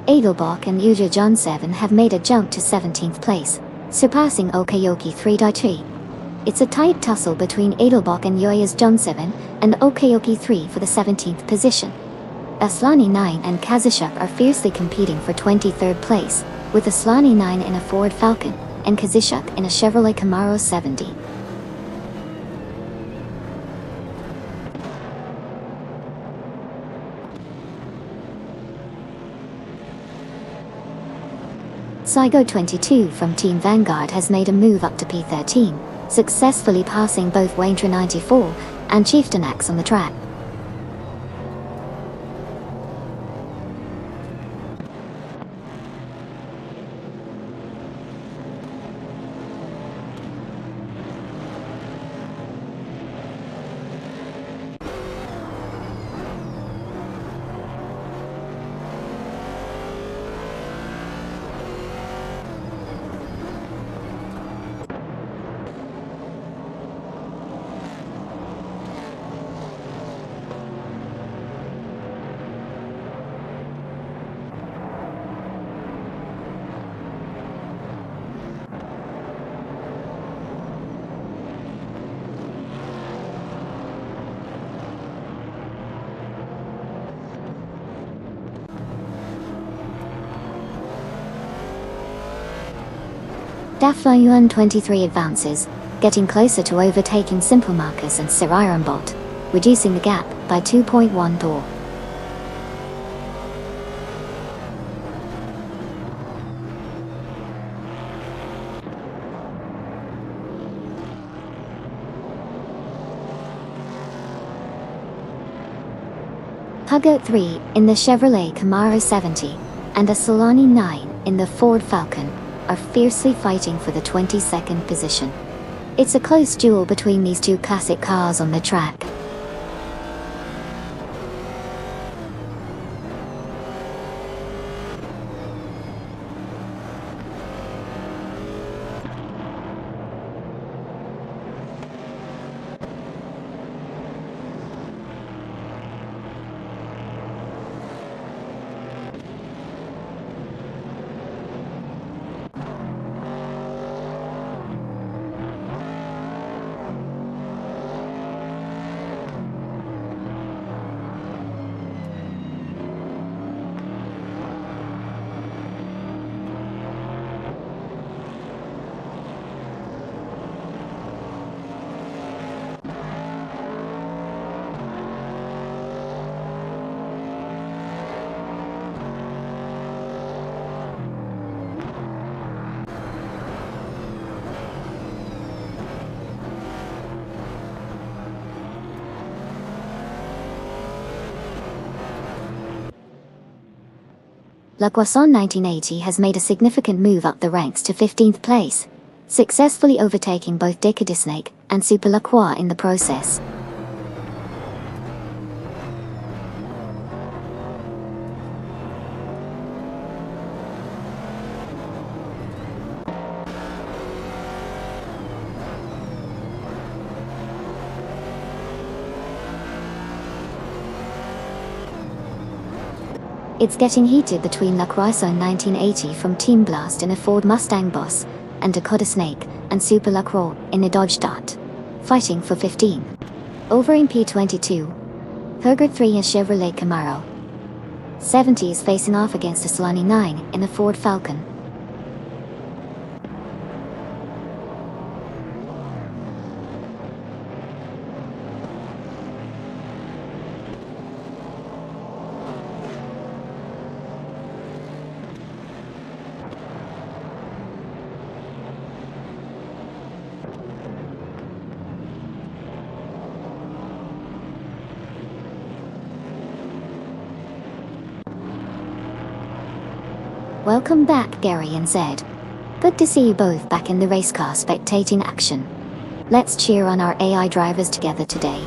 Speaker 1: Edelbach and Uja John 7 have made a jump to 17th place, surpassing Okayoki 3.3. It's a tight tussle between Edelbach and Yoya's John 7 and Okayoki 3 for the 17th position. Aslani 9 and Kazushuk are fiercely competing for 23rd place, with Aslani 9 in a Ford Falcon and Kazushuk in a Chevrolet Camaro 70. Saigo 22 from Team Vanguard has made a move up to P13, successfully passing both Waintra 94 and Chieftain Axe on the track. Dafla 23 advances, getting closer to overtaking Simple Marcus and Sir Ironbot, reducing the gap by 2.1 door. Hugo 3 in the Chevrolet Camaro 70 and a Solani 9 in the Ford Falcon are fiercely fighting for the 22nd position. It's a close duel between these two classic cars on the track. La Poisson 1980 has made a significant move up the ranks to 15th place, successfully overtaking both Decadisnake and Super La Croix in the process. It's getting heated between La Croissant 1980 from Team Blast in a Ford Mustang Boss, and Dakota Snake and Super La Croix in a Dodge Dart, fighting for 15. Over in P22, Herger 3 is Chevrolet Camaro. 70 is facing off against a Solani 9 in a Ford Falcon. Welcome back, Gary and Zed. Good to see you both back in the race car spectating action. Let's cheer on our AI drivers together today.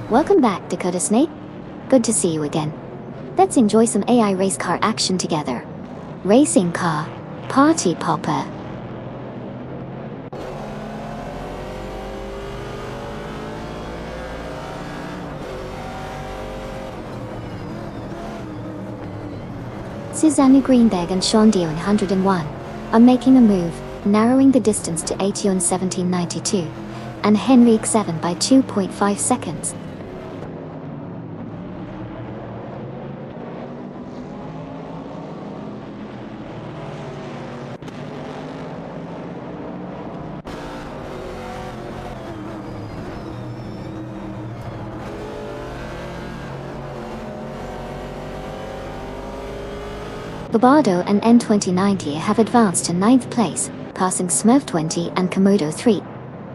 Speaker 1: Welcome back, Dakota Snake. Good to see you again. Let's enjoy some AI race car action together. Racing car, party popper. Susanne Greenberg and Sean Dio in 101 are making a move, narrowing the distance to 80 on 1792, and Henrik 7 by 2.5 seconds. Bobardo and N2090 have advanced to 9th place, passing Smurf 20 and Komodo 3.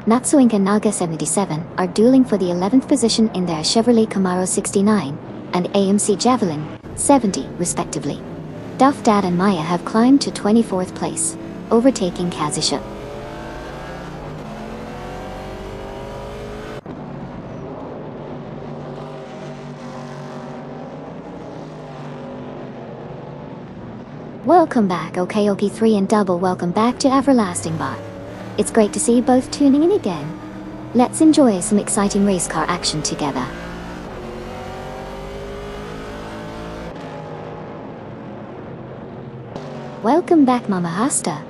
Speaker 1: Matsuink and Naga 77 are dueling for the 11th position in their Chevrolet Camaro 69 and AMC Javelin 70, respectively. Duff Dad and Maya have climbed to 24th place, overtaking Kazisha. Welcome back OKOP3 and double welcome back to Everlasting Bot. It's great to see you both tuning in again. Let's enjoy some exciting race car action together. Welcome back Mama Hasta.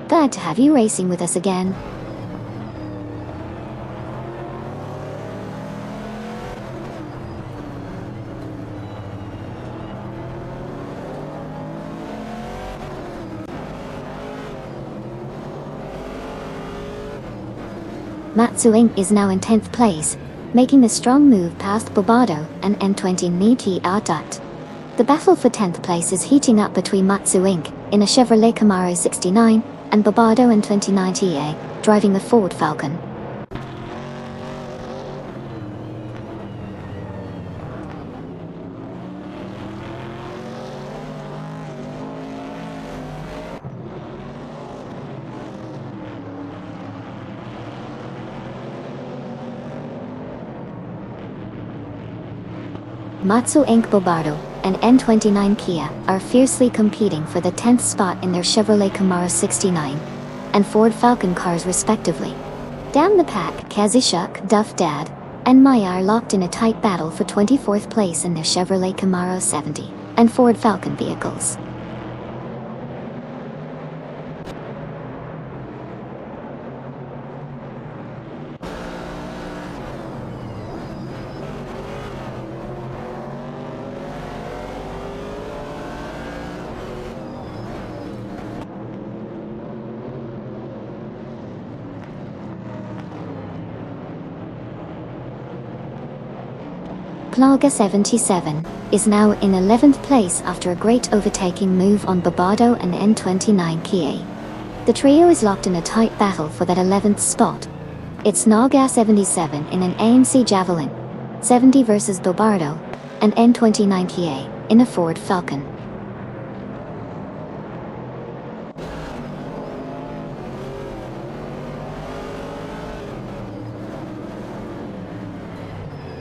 Speaker 1: Glad to have you racing with us again. Matsuink is now in 10th place, making a strong move past Bobardo and N2090 Ardat. The battle for 10th place is heating up between Matsuink, in a Chevrolet Camaro 69, and Bobardo and N2090 driving a Ford Falcon. Matsuink Bobardo and N29 Kia are fiercely competing for the 10th spot in their Chevrolet Camaro 69 and Ford Falcon cars respectively. Down the pack, Kazishuk, Duff Dad, and Maya are locked in a tight battle for 24th place in their Chevrolet Camaro 70 and Ford Falcon vehicles. Plaga 77 is now in 11th place after a great overtaking move on Bobardo and N29 Kia. The trio is locked in a tight battle for that 11th spot. It's Naga 77 in an AMC Javelin 70 versus Bobardo and N29 Kia in a Ford Falcon.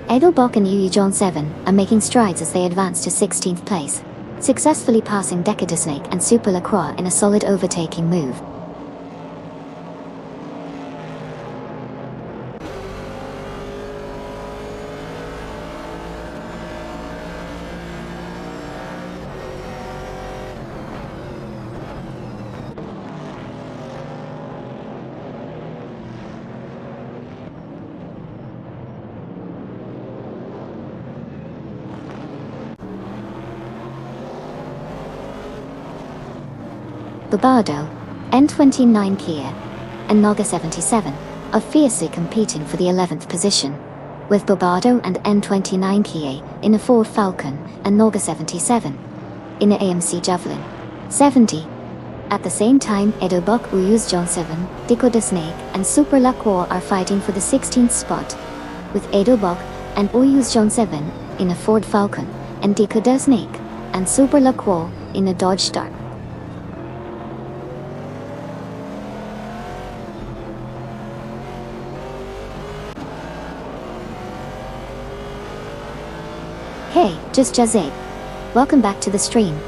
Speaker 1: Edelbach and Yu John 7 are making strides as they advance to 16th place, successfully passing Decadesnake and Super Lacroix in a solid overtaking move. Bobardo, N29 Kia, and Naga 77 are fiercely competing for the 11th position, with Bobardo and N29 Kia in a Ford Falcon and Naga 77 in an AMC Javelin 70. At the same time, Edelbach, Uyuz John 7, Dakota Snake, and Super Lacroix are fighting for the 16th spot, with Edelbach and Uyuz John 7 in a Ford Falcon and Dakota Snake and Super Lacroix in a Dodge Star. Hey, just Jazzy. Welcome back to the stream.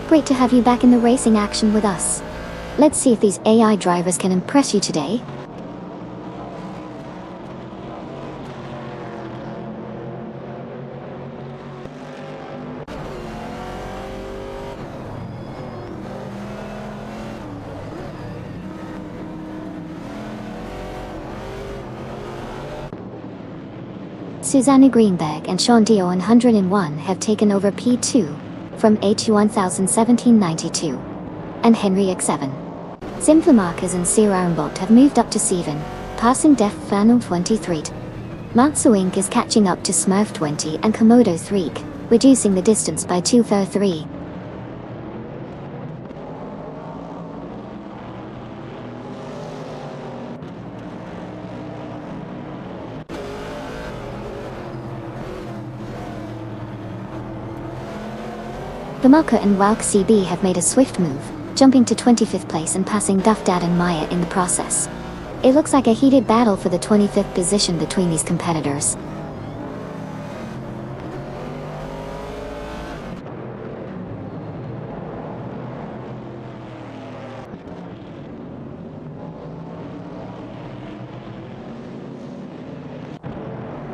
Speaker 1: Great to have you back in the racing action with us. Let's see if these AI drivers can impress you today. Susanna Greenberg and Sean Dio 101 have taken over P2 from H1792 and Henry X7. Simflamarkers and Sir Armbot have moved up to 7, passing Def Fanum 23. Matsuink is catching up to Smurf 20 and Komodo 3, reducing the distance by 2-3. Bamaka and Walk CB have made a swift move, jumping to 25th place and passing Duff Dad and Maya in the process. It looks like a heated battle for the 25th position between these competitors.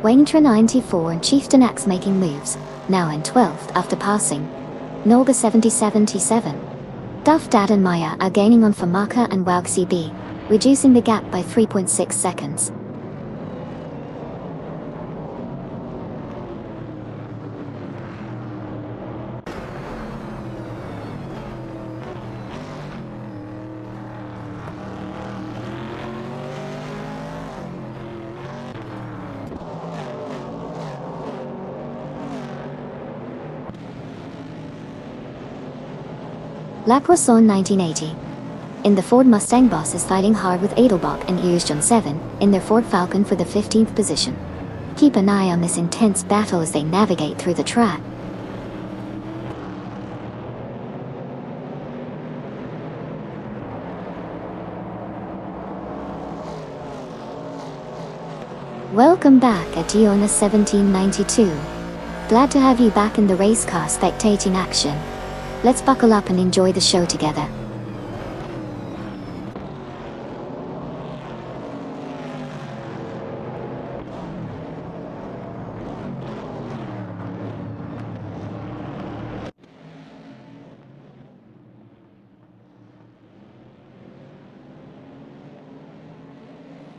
Speaker 1: Waintra 94 and Chieftain Axe making moves, now in 12th after passing Nolga 7077. Duff Dad and Maya are gaining on Famaka and Wauk CB, reducing the gap by 3.6 seconds. La Poisson 1980. In the Ford Mustang, Boss is fighting hard with Edelbach and John 7 in their Ford Falcon for the 15th position. Keep an eye on this intense battle as they navigate through the track. Welcome back at Iona 1792. Glad to have you back in the race car spectating action. Let's buckle up and enjoy the show together.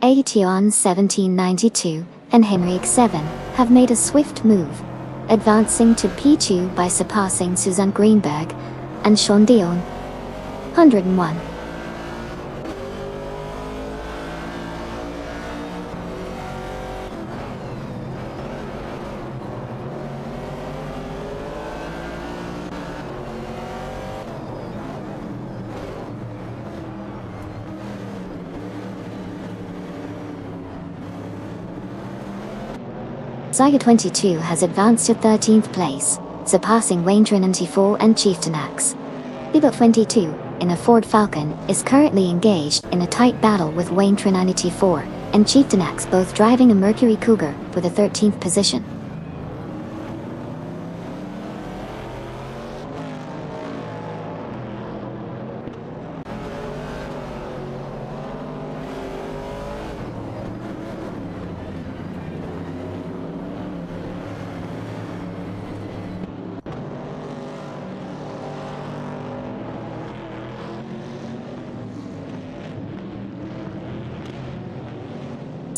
Speaker 1: Aetion 1792 and Henry X7 have made a swift move, advancing to P2 by surpassing Susanne Greenberg and Sean Dion 101. Zyga 22 has advanced to 13th place, surpassing Waintra 94 and Chieftain Axe. Libot 22, in a Ford Falcon, is currently engaged in a tight battle with Waintra 94 and Chieftain Axe, both driving a Mercury Cougar for the 13th position.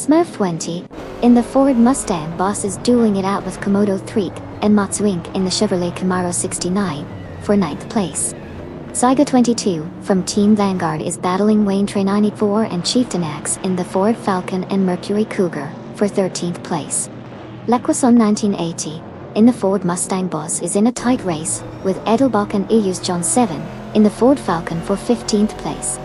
Speaker 1: Smurf 20, in the Ford Mustang, Boss is dueling it out with Komodo 3 and Matsuink in the Chevrolet Camaro 69 for 9th place. Zyga 22 from Team Vanguard is battling Waintra 94 and Chieftain Axe in the Ford Falcon and Mercury Cougar for 13th place. Lequisson 1980, in the Ford Mustang, Boss is in a tight race with Edelbach and John 7 in the Ford Falcon for 15th place.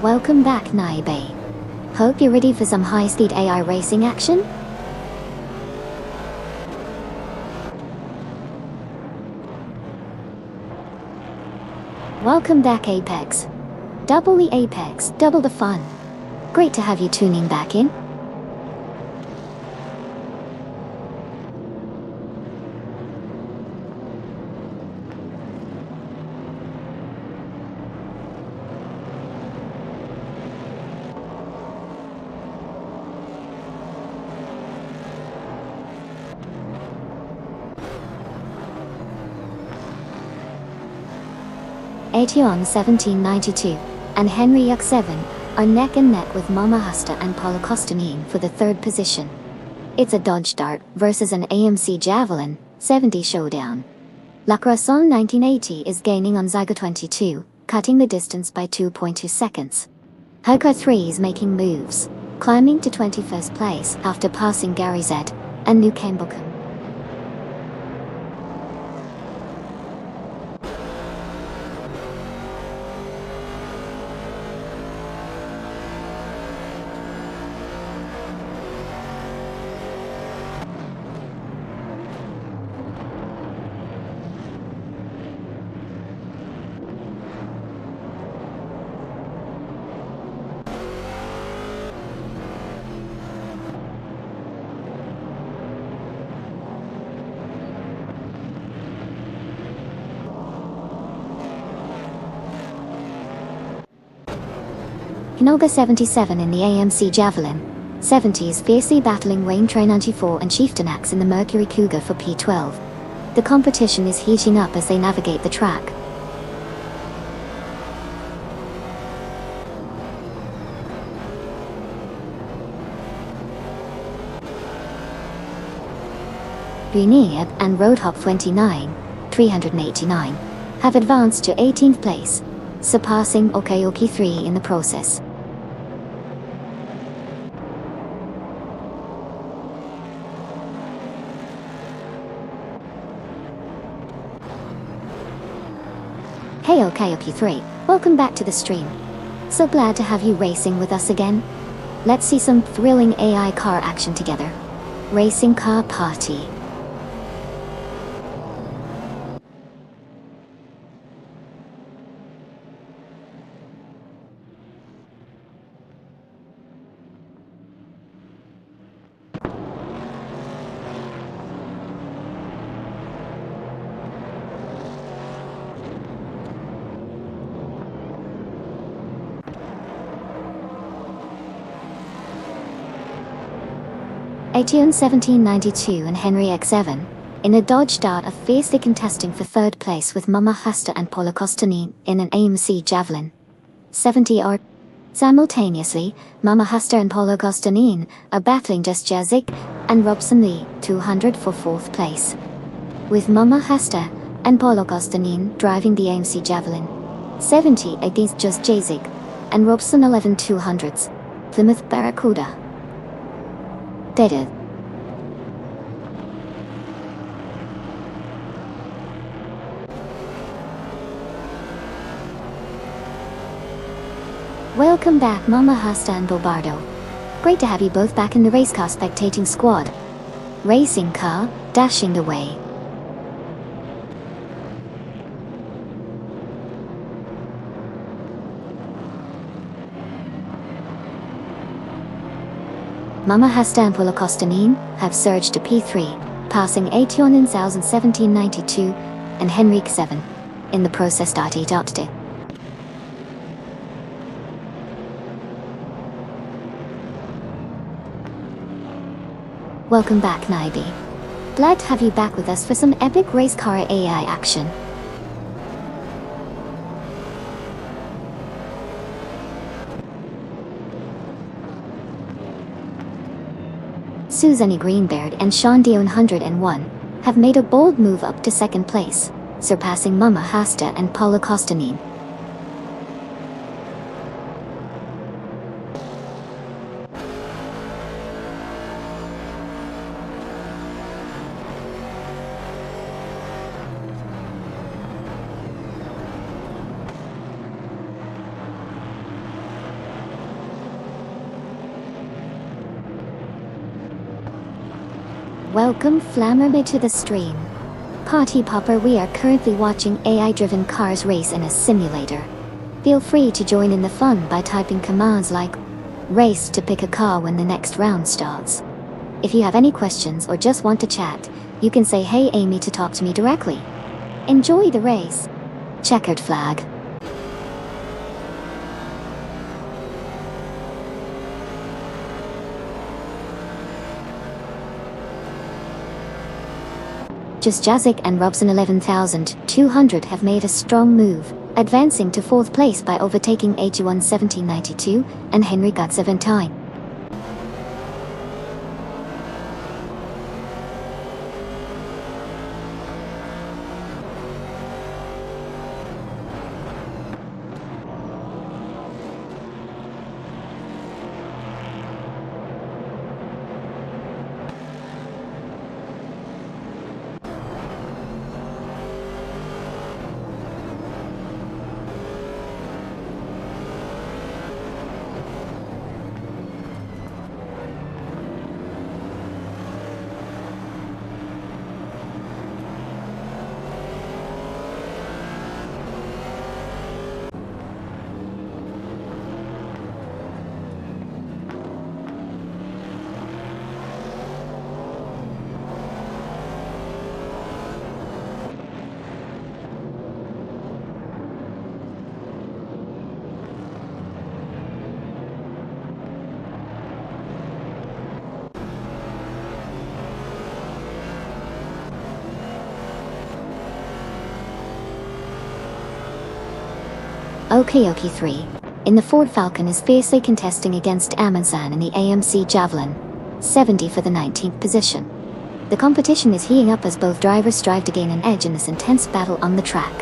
Speaker 1: Welcome back, Naibe. Hope you're ready for some high-speed AI racing action? Welcome back, Apex. Double the Apex, double the fun. Great to have you tuning back in. Aetion 1792, and Henry X7 are neck and neck with Mama Hasta and Paulo Costanine for the third position. It's a Dodge Dart versus an AMC Javelin 70 showdown. La Croissant 1980 is gaining on Zygo 22, cutting the distance by 2.2 seconds. Hoka 3 is making moves, climbing to 21st place after passing Gary Z and New Cambokum. Kinoga 77 in the AMC Javelin. 70 is fiercely battling Raintrain 94 and Chieftain Axe in the Mercury Cougar for P12. The competition is heating up as they navigate the track. Bunea and Roadhop 29, 389, have advanced to 18th place, surpassing Okayoki 3 in the process. Hey Okayoki 3, welcome back to the stream. So glad to have you racing with us again. Let's see some thrilling AI car action together. Racing car party. Atune 1792 and Henry X7, in a Dodge Dart, are fiercely contesting for third place with Mama Hasta and Paulo Costanine in an AMC Javelin. 70 are. Simultaneously, Mama Hasta and Paulo Costanine are battling Just Jazik and Robson Lee 200 for fourth place. With Mama Hasta and Paulo Costanine driving the AMC Javelin. 70 against Just Jazik and Robson 11 200s. Plymouth Barracuda. Data. Welcome back Mama Hasta and Bobardo. Great to have you both back in the race car spectating squad. Racing car, dashing away. Mama Hasta and Paulo Costanine have surged to P3, passing Atune in 1792 and Henrique 7 in the process. 8 update. Welcome back Naibi. Glad to have you back with us for some epic race car AI action. Susanne Greenbeard and Sean Dion 101 have made a bold move up to second place, surpassing Mama Hasta and Paulo Costanine. Welcome Flammerme to the stream. Party Popper, we are currently watching AI-driven cars race in a simulator. Feel free to join in the fun by typing commands like race to pick a car when the next round starts. If you have any questions or just want to chat, you can say hey Amy to talk to me directly. Enjoy the race. Checkered flag. Just Jazik and Robson 11,200 have made a strong move, advancing to 4th place by overtaking AG1 1792 and Henry got 17. Okeoki 3. In the Ford Falcon is fiercely contesting against Amundsen in the AMC Javelin 70 for the 19th position. The competition is heating up as both drivers strive to gain an edge in this intense battle on the track.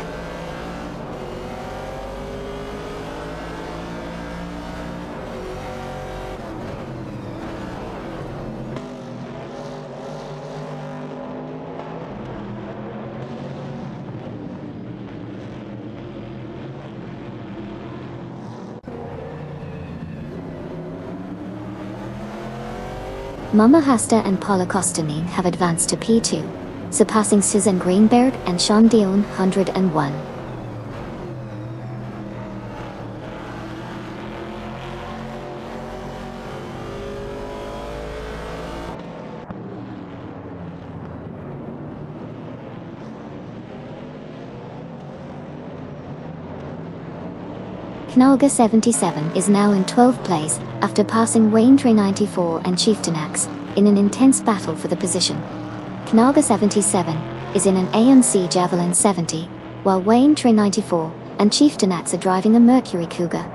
Speaker 1: Mama Hasta and Paula Kostanin have advanced to P2, surpassing Susan Greenberg and Sean Dion 101. Knalga 77 is now in 12th place after passing Wayne Trey 94 and Chieftain Axe in an intense battle for the position. Knalga 77 is in an AMC Javelin 70, while Wayne Trey 94 and Chieftain Axe are driving a Mercury Cougar.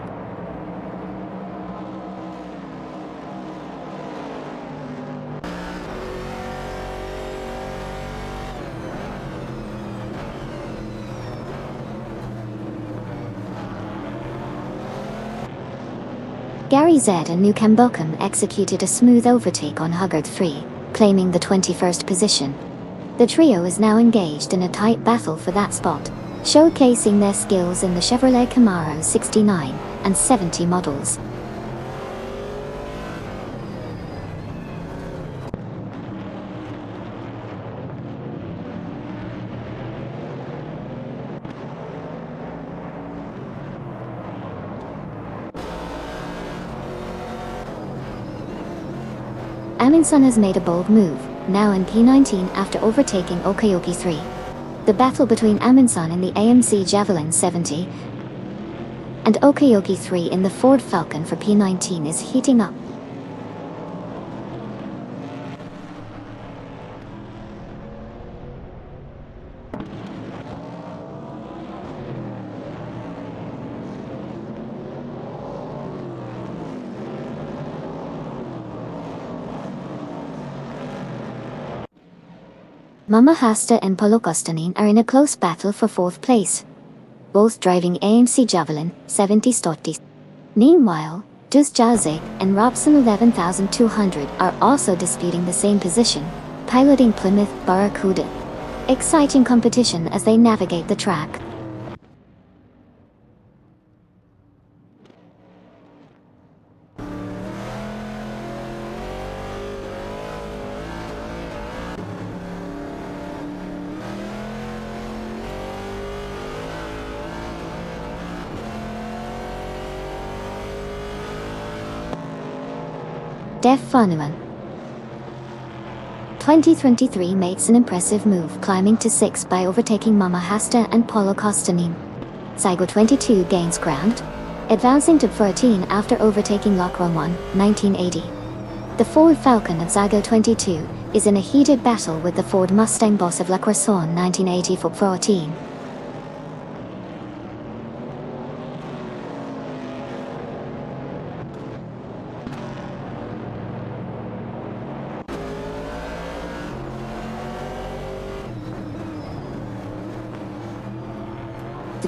Speaker 1: Gary Z and New Cambokum executed a smooth overtake on Huggard 3, claiming the 21st position. The trio is now engaged in a tight battle for that spot, showcasing their skills in the Chevrolet Camaro 69 and 70 models. Amundsen has made a bold move, now in P19 after overtaking Okeoki 3. The battle between Amundsen in the AMC Javelin 70 and Okeoki 3 in the Ford Falcon for P19 is heating up. Mama Hasta and Paolo Kostanin are in a close battle for 4th place, both driving AMC Javelin 70 Stottis. Meanwhile, Dus Jazek and Robson 11200 are also disputing the same position, piloting Plymouth Barracuda. Exciting competition as they navigate the track. Def Funuman 2023 makes an impressive move, climbing to 6th by overtaking Mama Hasta and Paolo Kostanin. Zygo 22 gains ground, advancing to 14 after overtaking Locron 1, 1980. The Ford Falcon of Zygo 22 is in a heated battle with the Ford Mustang Boss of La Croissant 1980 for 14.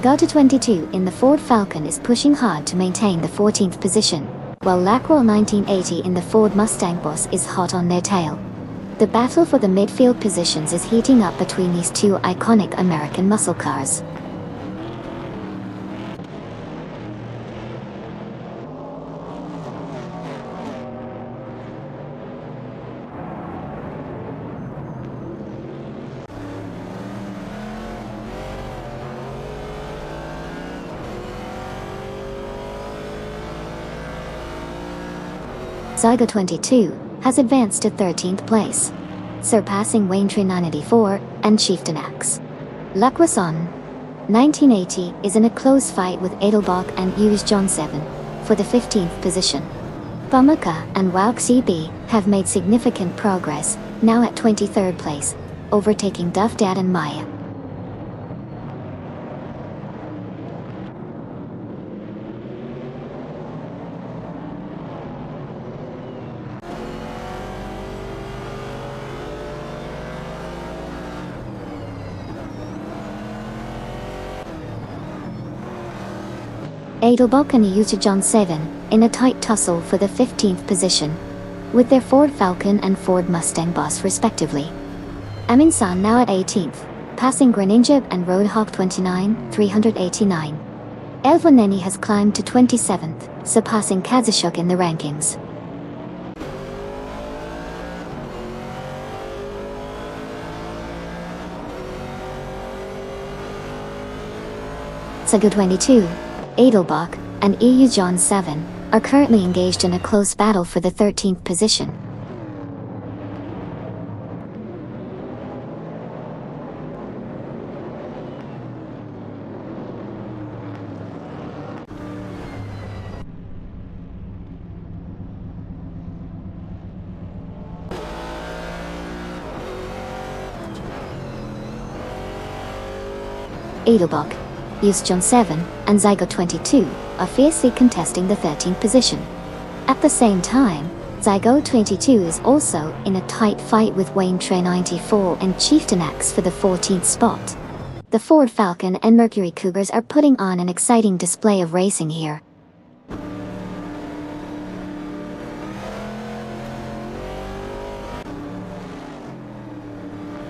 Speaker 1: The Gota 22 in the Ford Falcon is pushing hard to maintain the 14th position, while Lacroix 1980 in the Ford Mustang Boss is hot on their tail. The battle for the midfield positions is heating up between these two iconic American muscle cars. Zygo 22 has advanced to 13th place, surpassing Waintrain 984 and Chieftain X. Lacroix 1980 is in a close fight with Edelbach and Hughes John 7 for the 15th position. Bumaka and Wauk CB have made significant progress, now at 23rd place, overtaking Duff Dad and Maya. Edelbach and Hughes John 7 in a tight tussle for the 15th position, with their Ford Falcon and Ford Mustang Boss respectively. Aminsan now at 18th, passing Greninja and Roadhawk 29, 389. Elvaneni has climbed to 27th, surpassing Kazushuk in the rankings. Zygo 22, Edelbach, and EU John 7 are currently engaged in a close battle for the 13th position. Edelbach, Hughes John 7, and Zygo 22 are fiercely contesting the 13th position. At the same time, Zygo 22 is also in a tight fight with Waintrain 94 and Chieftain X for the 14th spot. The Ford Falcon and Mercury Cougars are putting on an exciting display of racing here.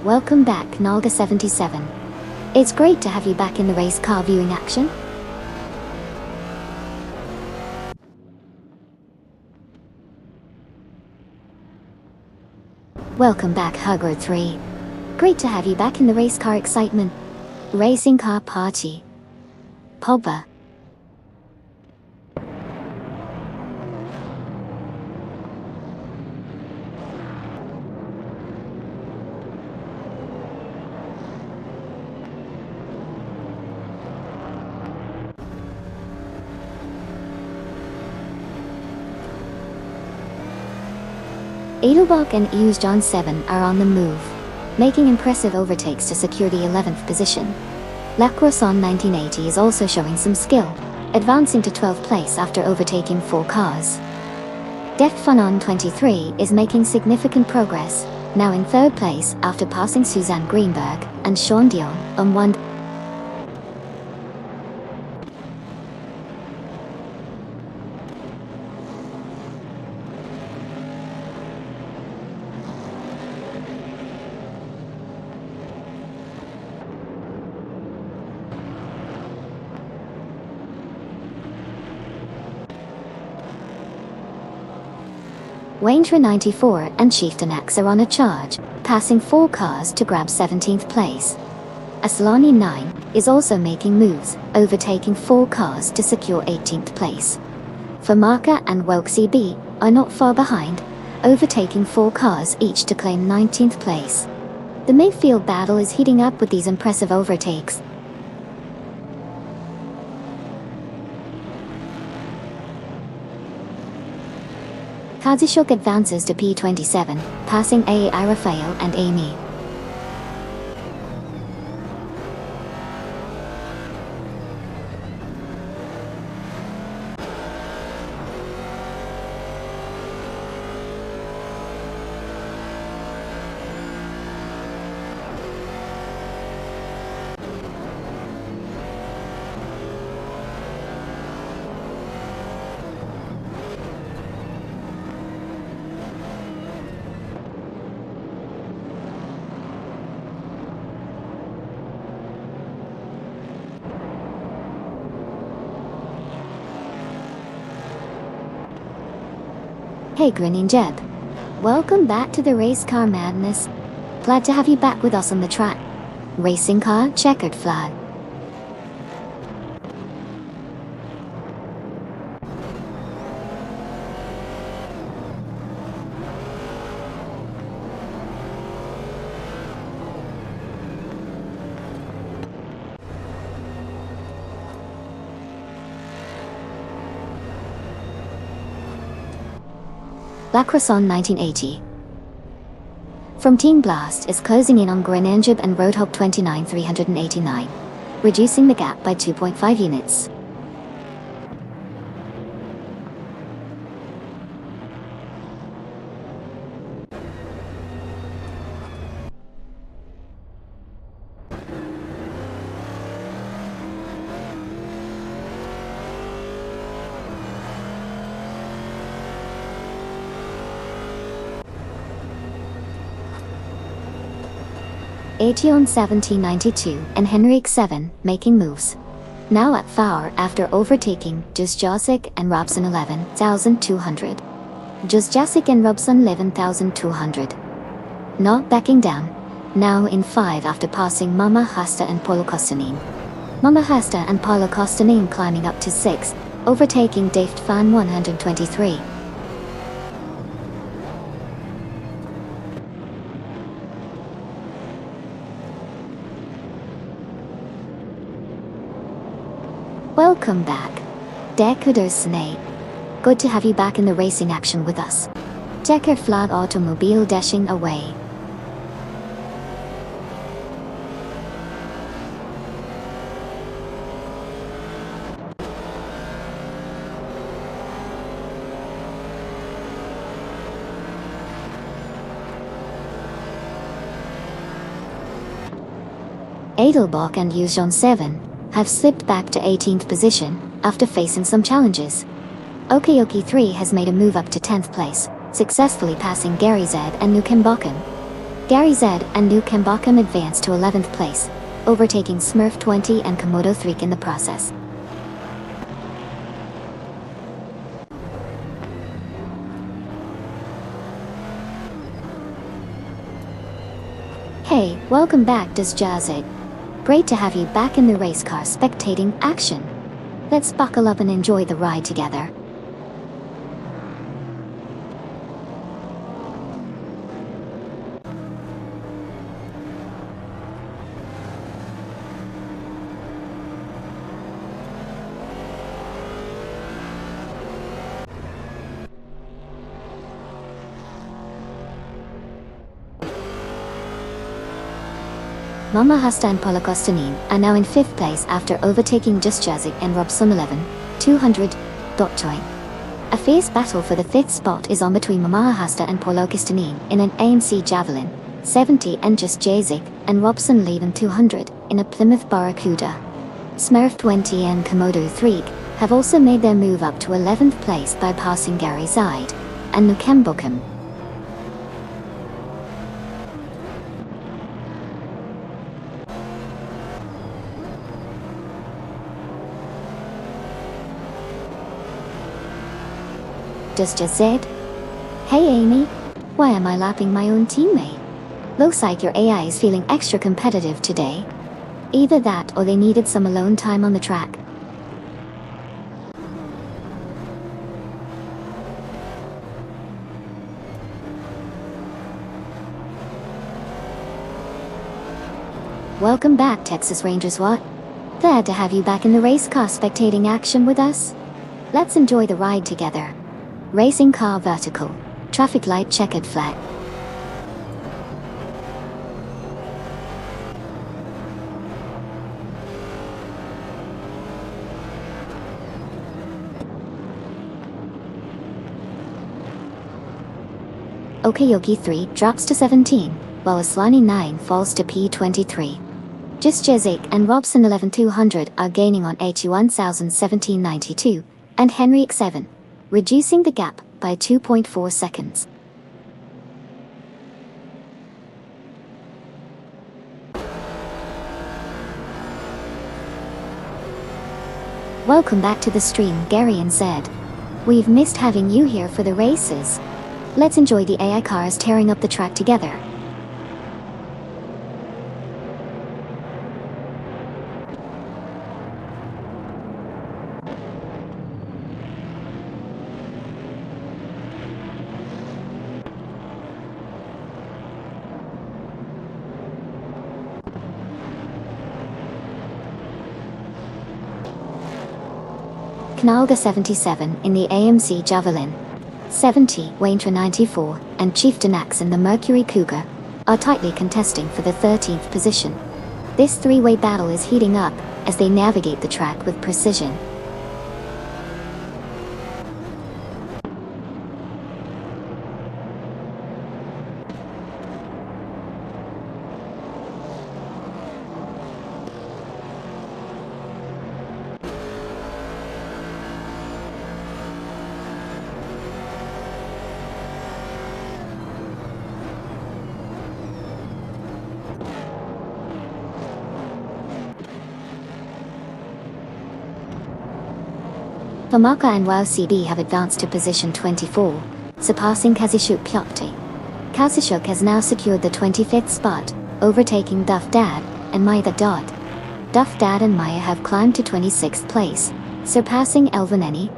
Speaker 1: Welcome back, Nalga 77. It's great to have you back in the race car viewing action. Welcome back, Hugger 3. Great to have you back in the race car excitement. Racing car party. Pogba. Edelbach and Hughes John 7 are on the move, making impressive overtakes to secure the 11th position. Lacroix 1980 is also showing some skill, advancing to 12th place after overtaking 4 cars. Def Fun 23 is making significant progress, now in 3rd place after passing Suzanne Greenberg and Sean Dion on 1. Waintrain 94 and Chieftain X are on a charge, passing 4 cars to grab 17th place. Aslani 9 is also making moves, overtaking 4 cars to secure 18th place. Famaka and Woxie B are not far behind, overtaking 4 cars each to claim 19th place. The midfield battle is heating up with these impressive overtakes. Kazushuk advances to P27, passing A.I. Rafael and Amy. Hey Grinning Jeb. Welcome back to the race car madness. Glad to have you back with us on the track. Racing car checkered flag. Black Croissant 1980. From Team Blast is closing in on Grenanjib and Roadhog 29389, reducing the gap by 2.5 units. Aetion 1792 and Henrik 7 making moves. Now at Faur after overtaking Jasic and Robson 11,200. Jasic and Robson 11,200. Not backing down. Now in 5 after passing Mama Hasta and Polo Kostanin. Mama Hasta and Polo Kostanin climbing up to 6, overtaking Dave Fan 123. Welcome back. Dekudosne. Good to have you back in the racing action with us. Decker flag automobile dashing away. Edelbach and Yujon 7 have slipped back to 18th position after facing some challenges. Okeoki 3 has made a move up to 10th place, successfully passing Gary Z and Nukembakum. Gary Z and Nukembakum advanced to 11th place, overtaking Smurf 20 and Komodo 3 in the process. Hey, welcome back Jazik. Great to have you back in the race car spectating action. Let's buckle up and enjoy the ride together. Mama Hasta and Polo Kostanin are now in 5th place after overtaking Jazik and Robson 11,200. A fierce battle for the 5th spot is on between Mama Hasta and Polo Kostanin in an AMC Javelin 70 and Jazik and Robson 11,200 in a Plymouth Barracuda. Smurf 20 and Komodo 3 have also made their move up to 11th place by passing Gary Zide and Nukembokum. Just said? Hey Amy, why am I lapping my own teammate? Looks like your AI is feeling extra competitive today. Either that or they needed some alone time on the track. Welcome back Texas Rangers what? Glad to have you back in the race car spectating action with us. Let's enjoy the ride together. Racing car vertical. Traffic light checkered flag. Okeoki 3 drops to 17, while Aslani 9 falls to P23. Jazik and Robson 11,200 are gaining on AT1792 and Henrik 7. Reducing the gap by 2.4 seconds. Welcome back to the stream, Gary and Zed. We've missed having you here for the races. Let's enjoy the AI cars tearing up the track together. Knalga 77 in the AMC Javelin, 70 Waintra 94 and Chieftain Axe in the Mercury Cougar are tightly contesting for the 13th position. This three-way battle is heating up as they navigate the track with precision. Famaka and WoW CB have advanced to position 24, surpassing Kazishuk Pyokte. Kazishuk has now secured the 25th spot, overtaking Duff Dad and Maya the Dot. Duff Dad and Maya have climbed to 26th place, surpassing Elvaneni.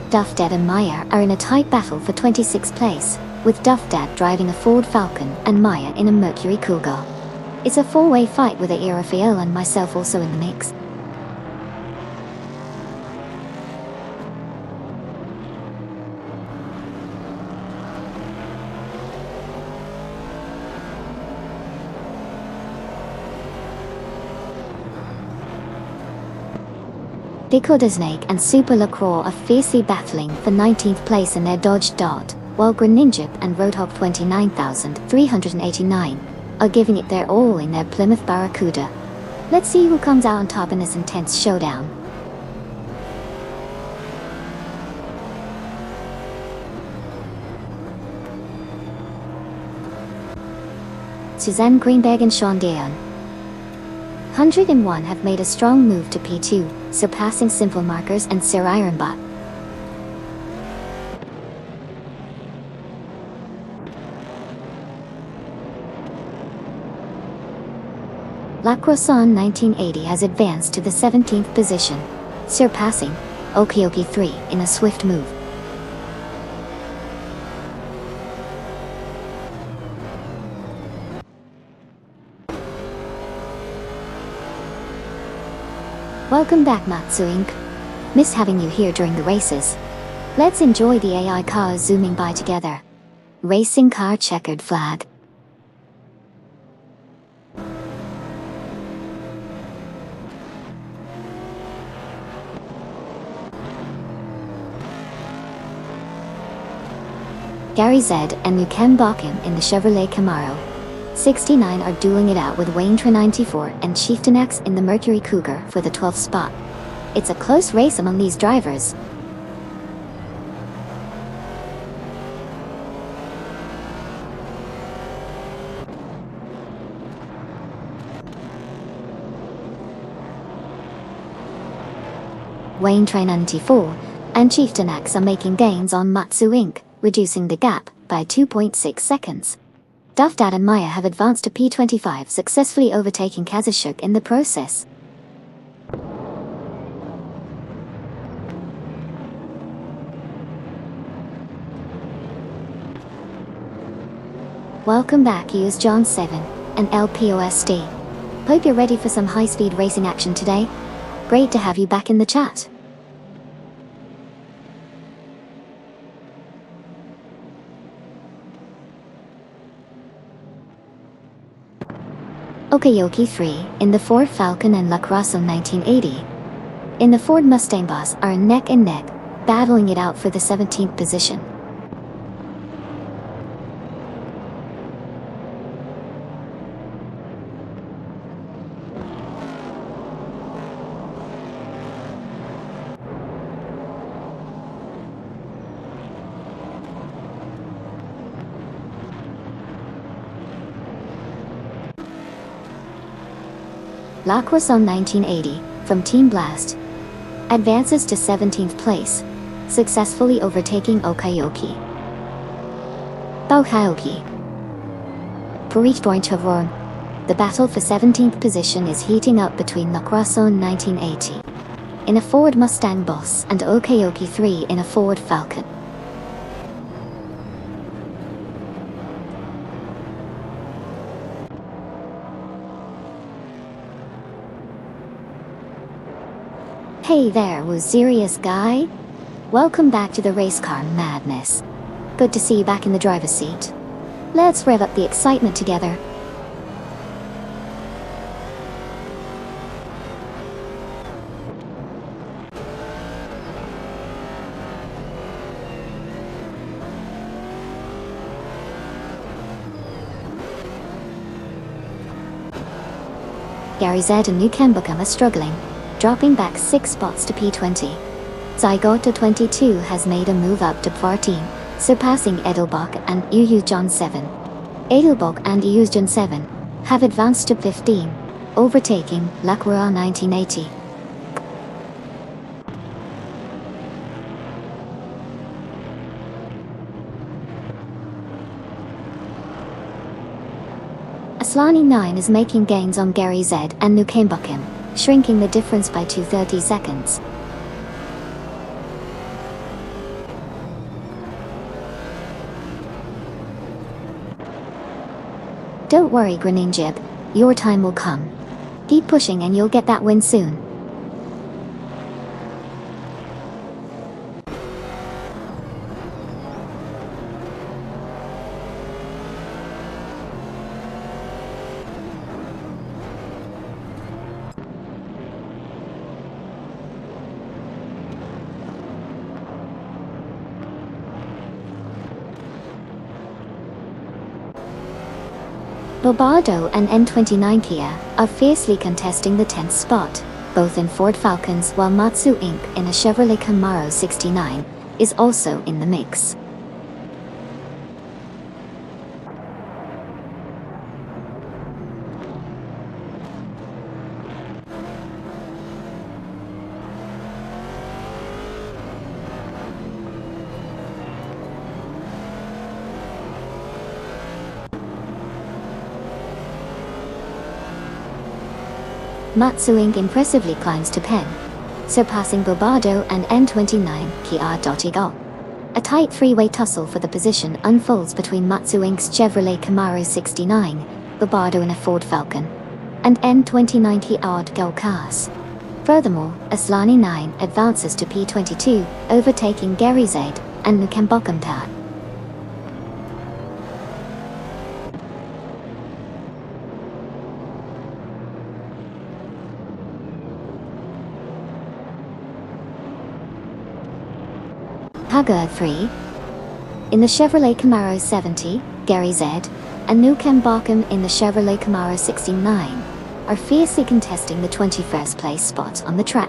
Speaker 1: Duff Dad and Maya are in a tight battle for 26th place, with Duff Dad driving a Ford Falcon and Maya in a Mercury Cougar. It's a four-way fight with Rafael and myself also in the mix. Dakota Snake and Super LaCroix are fiercely battling for 19th place in their Dodge Dart, while Greninja and Roadhog 29,389 are giving it their all in their Plymouth Barracuda. Let's see who comes out on top in this intense showdown. Suzanne Greenberg and Sean Dion. 101 have made a strong move to P2, surpassing Simple Markers and Sir Ironbot. La Croissant 1980 has advanced to the 17th position, surpassing Okioki 3 in a swift move. Welcome back, Matsu Inc. Miss having you here during the races. Let's enjoy the AI cars zooming by together. Racing car checkered flag. Gary Z and Nukem Bakum in the Chevrolet Camaro. 69 are dueling it out with Waintra 94 and Chieftain Axe in the Mercury Cougar for the 12th spot. It's a close race among these drivers. Waintra 94 and Chieftain Axe are making gains on Matsu Inc., reducing the gap by 2.6 seconds. Duff Dad and Maya have advanced to P25, successfully overtaking Kazishuk in the process. Welcome back, use John 7 and LPOSD. Hope you're ready for some high-speed racing action today. Great to have you back in the chat. Okayoki 3 in the Ford Falcon and La Croissant 1980 in the Ford Mustang Boss are neck and neck, battling it out for the 17th position. Lacrosse 1980, from Team Blast, advances to 17th place, successfully overtaking Okayoki. Okayoki. Porichborn. The battle for 17th position is heating up between Lacrosse 1980 in a Ford Mustang Boss and Okayoki 3 in a Ford Falcon. Hey there, was serious guy? Welcome back to the race car madness. Good to see you back in the driver's seat. Let's rev up the excitement together. Gary Z and New Kembuckham are struggling, dropping back 6 spots to P20. Zygoto 22 has made a move up to 14, surpassing Edelbach and Uyujon 7. Edelbach and Uyujon 7 have advanced to 15, overtaking Lacroix 1980. Aslani 9 is making gains on Gary Z and New Kembuckham, shrinking the difference by 230 seconds. Don't worry, Greninjib, your time will come. Keep pushing and you'll get that win soon. Bobardo and N29 Kia are fiercely contesting the 10th spot, both in Ford Falcons, while Matsu Inc. in a Chevrolet Camaro 69 is also in the mix. Matsu Inc. impressively climbs to Pen, surpassing Bobardo and N29 Kia. A tight three-way tussle for the position unfolds between Matsu Inc.'s Chevrolet Camaro 69, Bobardo in a Ford Falcon, and N29 Kia cars. Furthermore, Aslani 9 advances to P22, overtaking Gary Z and Nukembokum Tat. Haga 3. In the Chevrolet Camaro 70, Gary Z and New Kembuckham in the Chevrolet Camaro 69 are fiercely contesting the 21st place spot on the track.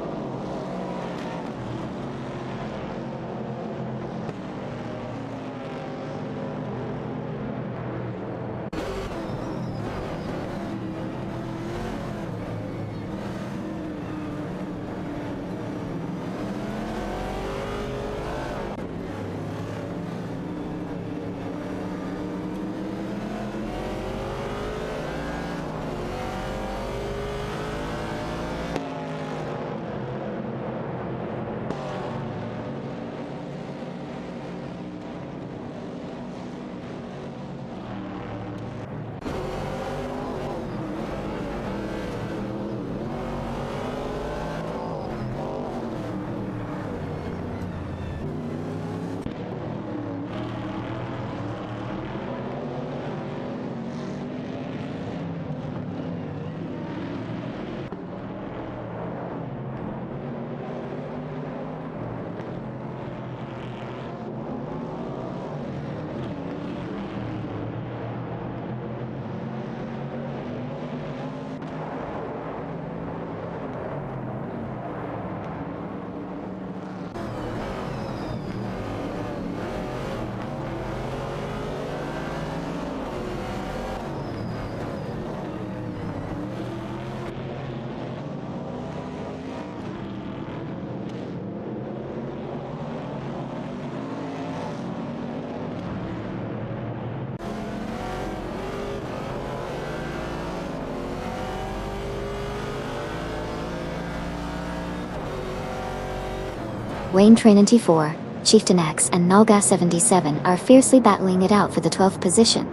Speaker 1: Wayne Trinity 4, Chieftain X and Naga 77 are fiercely battling it out for the 12th position.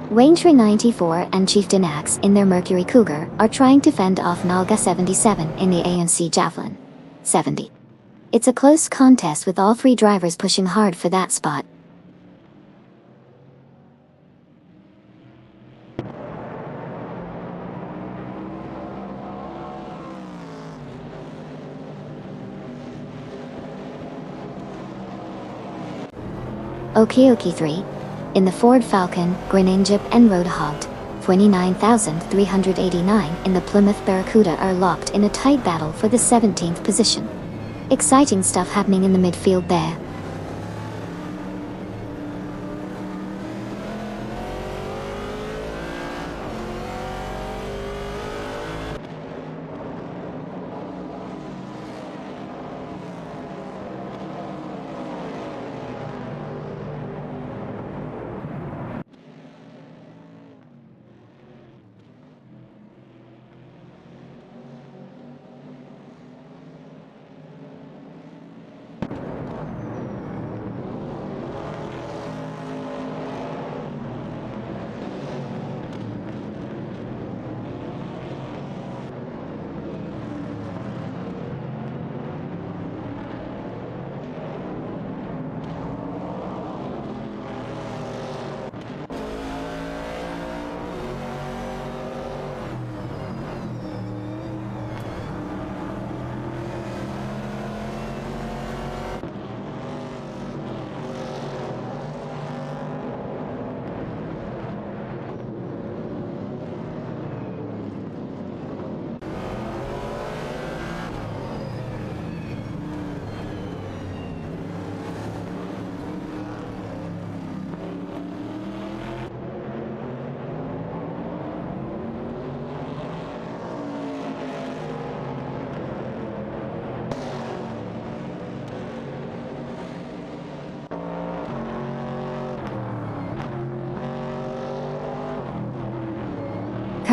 Speaker 1: Wayne Trin 94 and Chieftain X in their Mercury Cougar are trying to fend off Naga 77 in the AMC Javelin 70. It's a close contest with all three drivers pushing hard for that spot. Okeoki 3. In the Ford Falcon, Greninja and Roadhog 29,389 in the Plymouth Barracuda are locked in a tight battle for the 17th position. Exciting stuff happening in the midfield there.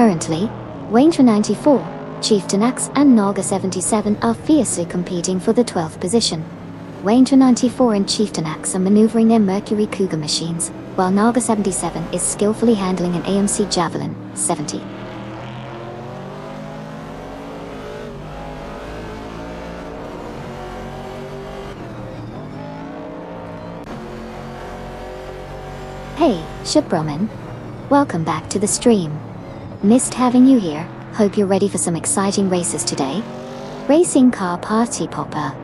Speaker 1: Currently, Wayne 94, Chieftain X and Naga 77 are fiercely competing for the 12th position. Wayne 94 and Chieftain X are maneuvering their Mercury Cougar machines, while Naga 77 is skillfully handling an AMC Javelin 70. Hey, Shiproman. Welcome back to the stream. Missed having you here. Hope you're ready for some exciting races today. Racing car party popper.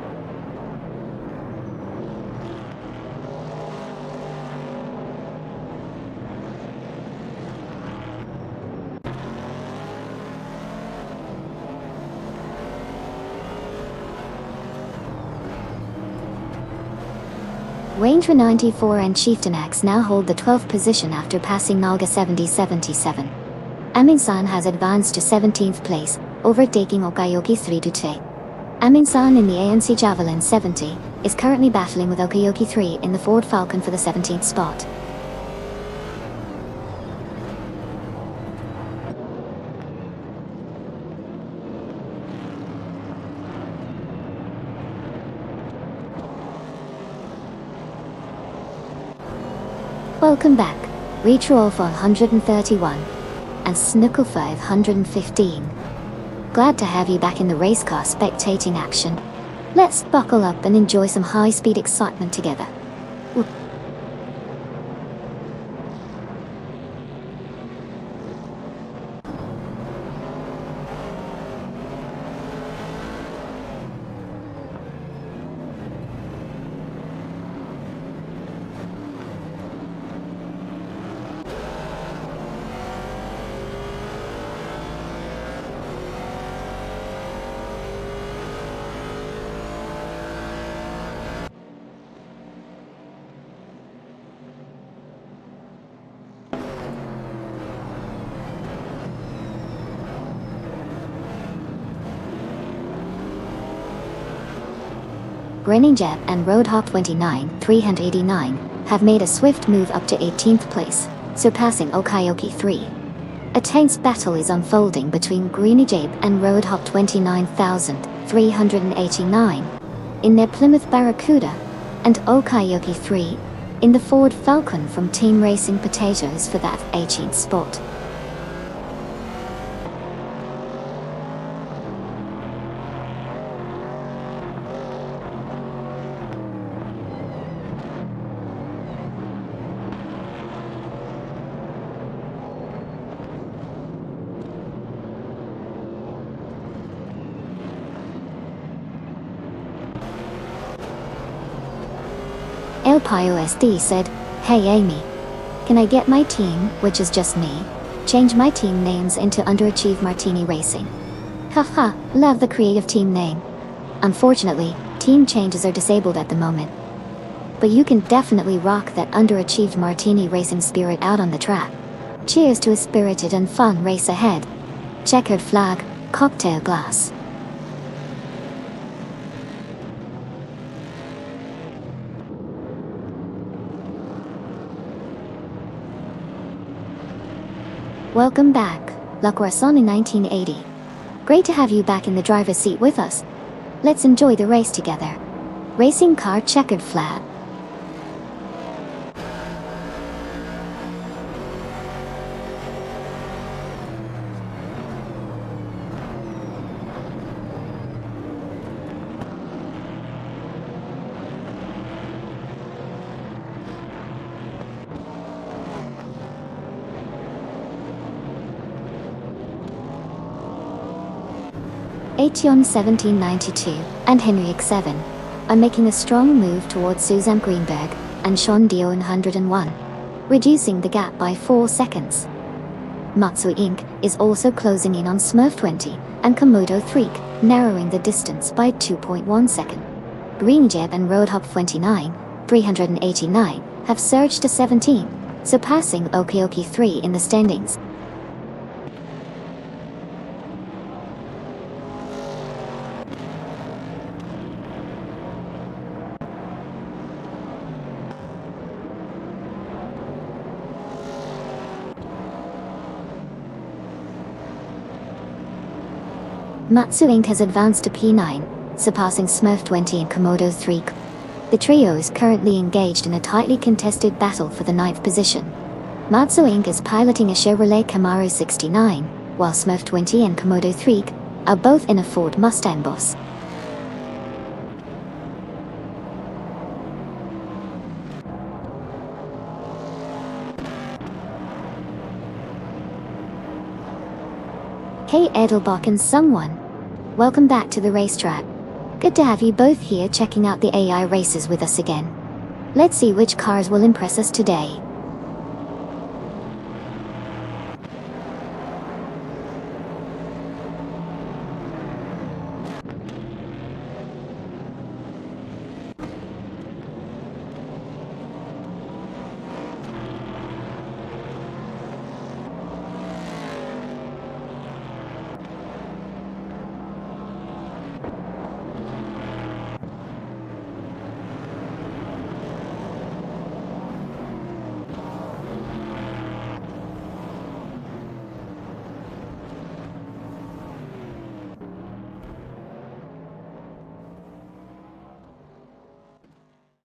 Speaker 1: Ranger 94 and Chieftain X now hold the 12th position after passing Naga 77. Amin-san has advanced to 17th place, overtaking Okayoki 3 Dute. Amin-san in the ANC Javelin 70 is currently battling with Okayoki 3 in the Ford Falcon for the 17th spot. Welcome back, Retro Alpha 131 and Snookle 515. Glad to have you back in the race car spectating action. Let's buckle up and enjoy some high-speed excitement together. Greninja and Roadhog 389 have made a swift move up to 18th place, surpassing Okayoki 3. A tense battle is unfolding between Greninja and Roadhog 389. in their Plymouth Barracuda, and Okayoki 3 in the Ford Falcon from Team Racing Potatoes for that 18th spot. El Pio SD said, "Hey Amy, can I get my team, which is just me, change my team names into Underachieve Martini Racing? Haha, love the creative team name. Unfortunately, team changes are disabled at the moment. But you can definitely rock that Underachieved Martini Racing spirit out on the track. Cheers to a spirited and fun race ahead. Checkered flag, cocktail glass." Welcome back, La Croissant in 1980. Great to have you back in the driver's seat with us. Let's enjoy the race together. Racing car checkered flag. Aetion 1792 and Henrik 7 are making a strong move towards Suzanne Greenberg and Sean Dion 101, reducing the gap by 4 seconds. Matsu Inc. is also closing in on Smurf 20 and Komodo 3, narrowing the distance by 2.1 seconds. Green Jeb and Roadhop 29, 389, have surged to 17, surpassing Okayoki 3 in the standings. Matsu Inc. has advanced to P9, surpassing Smurf 20 and Komodo 3. The trio is currently engaged in a tightly contested battle for the 9th position. Matsu Inc. is piloting a Chevrolet Camaro 69, while Smurf 20 and Komodo 3 are both in a Ford Mustang Boss. Hey Edelbach and someone. Welcome back to the racetrack. Good to have you both here checking out the AI races with us again. Let's see which cars will impress us today.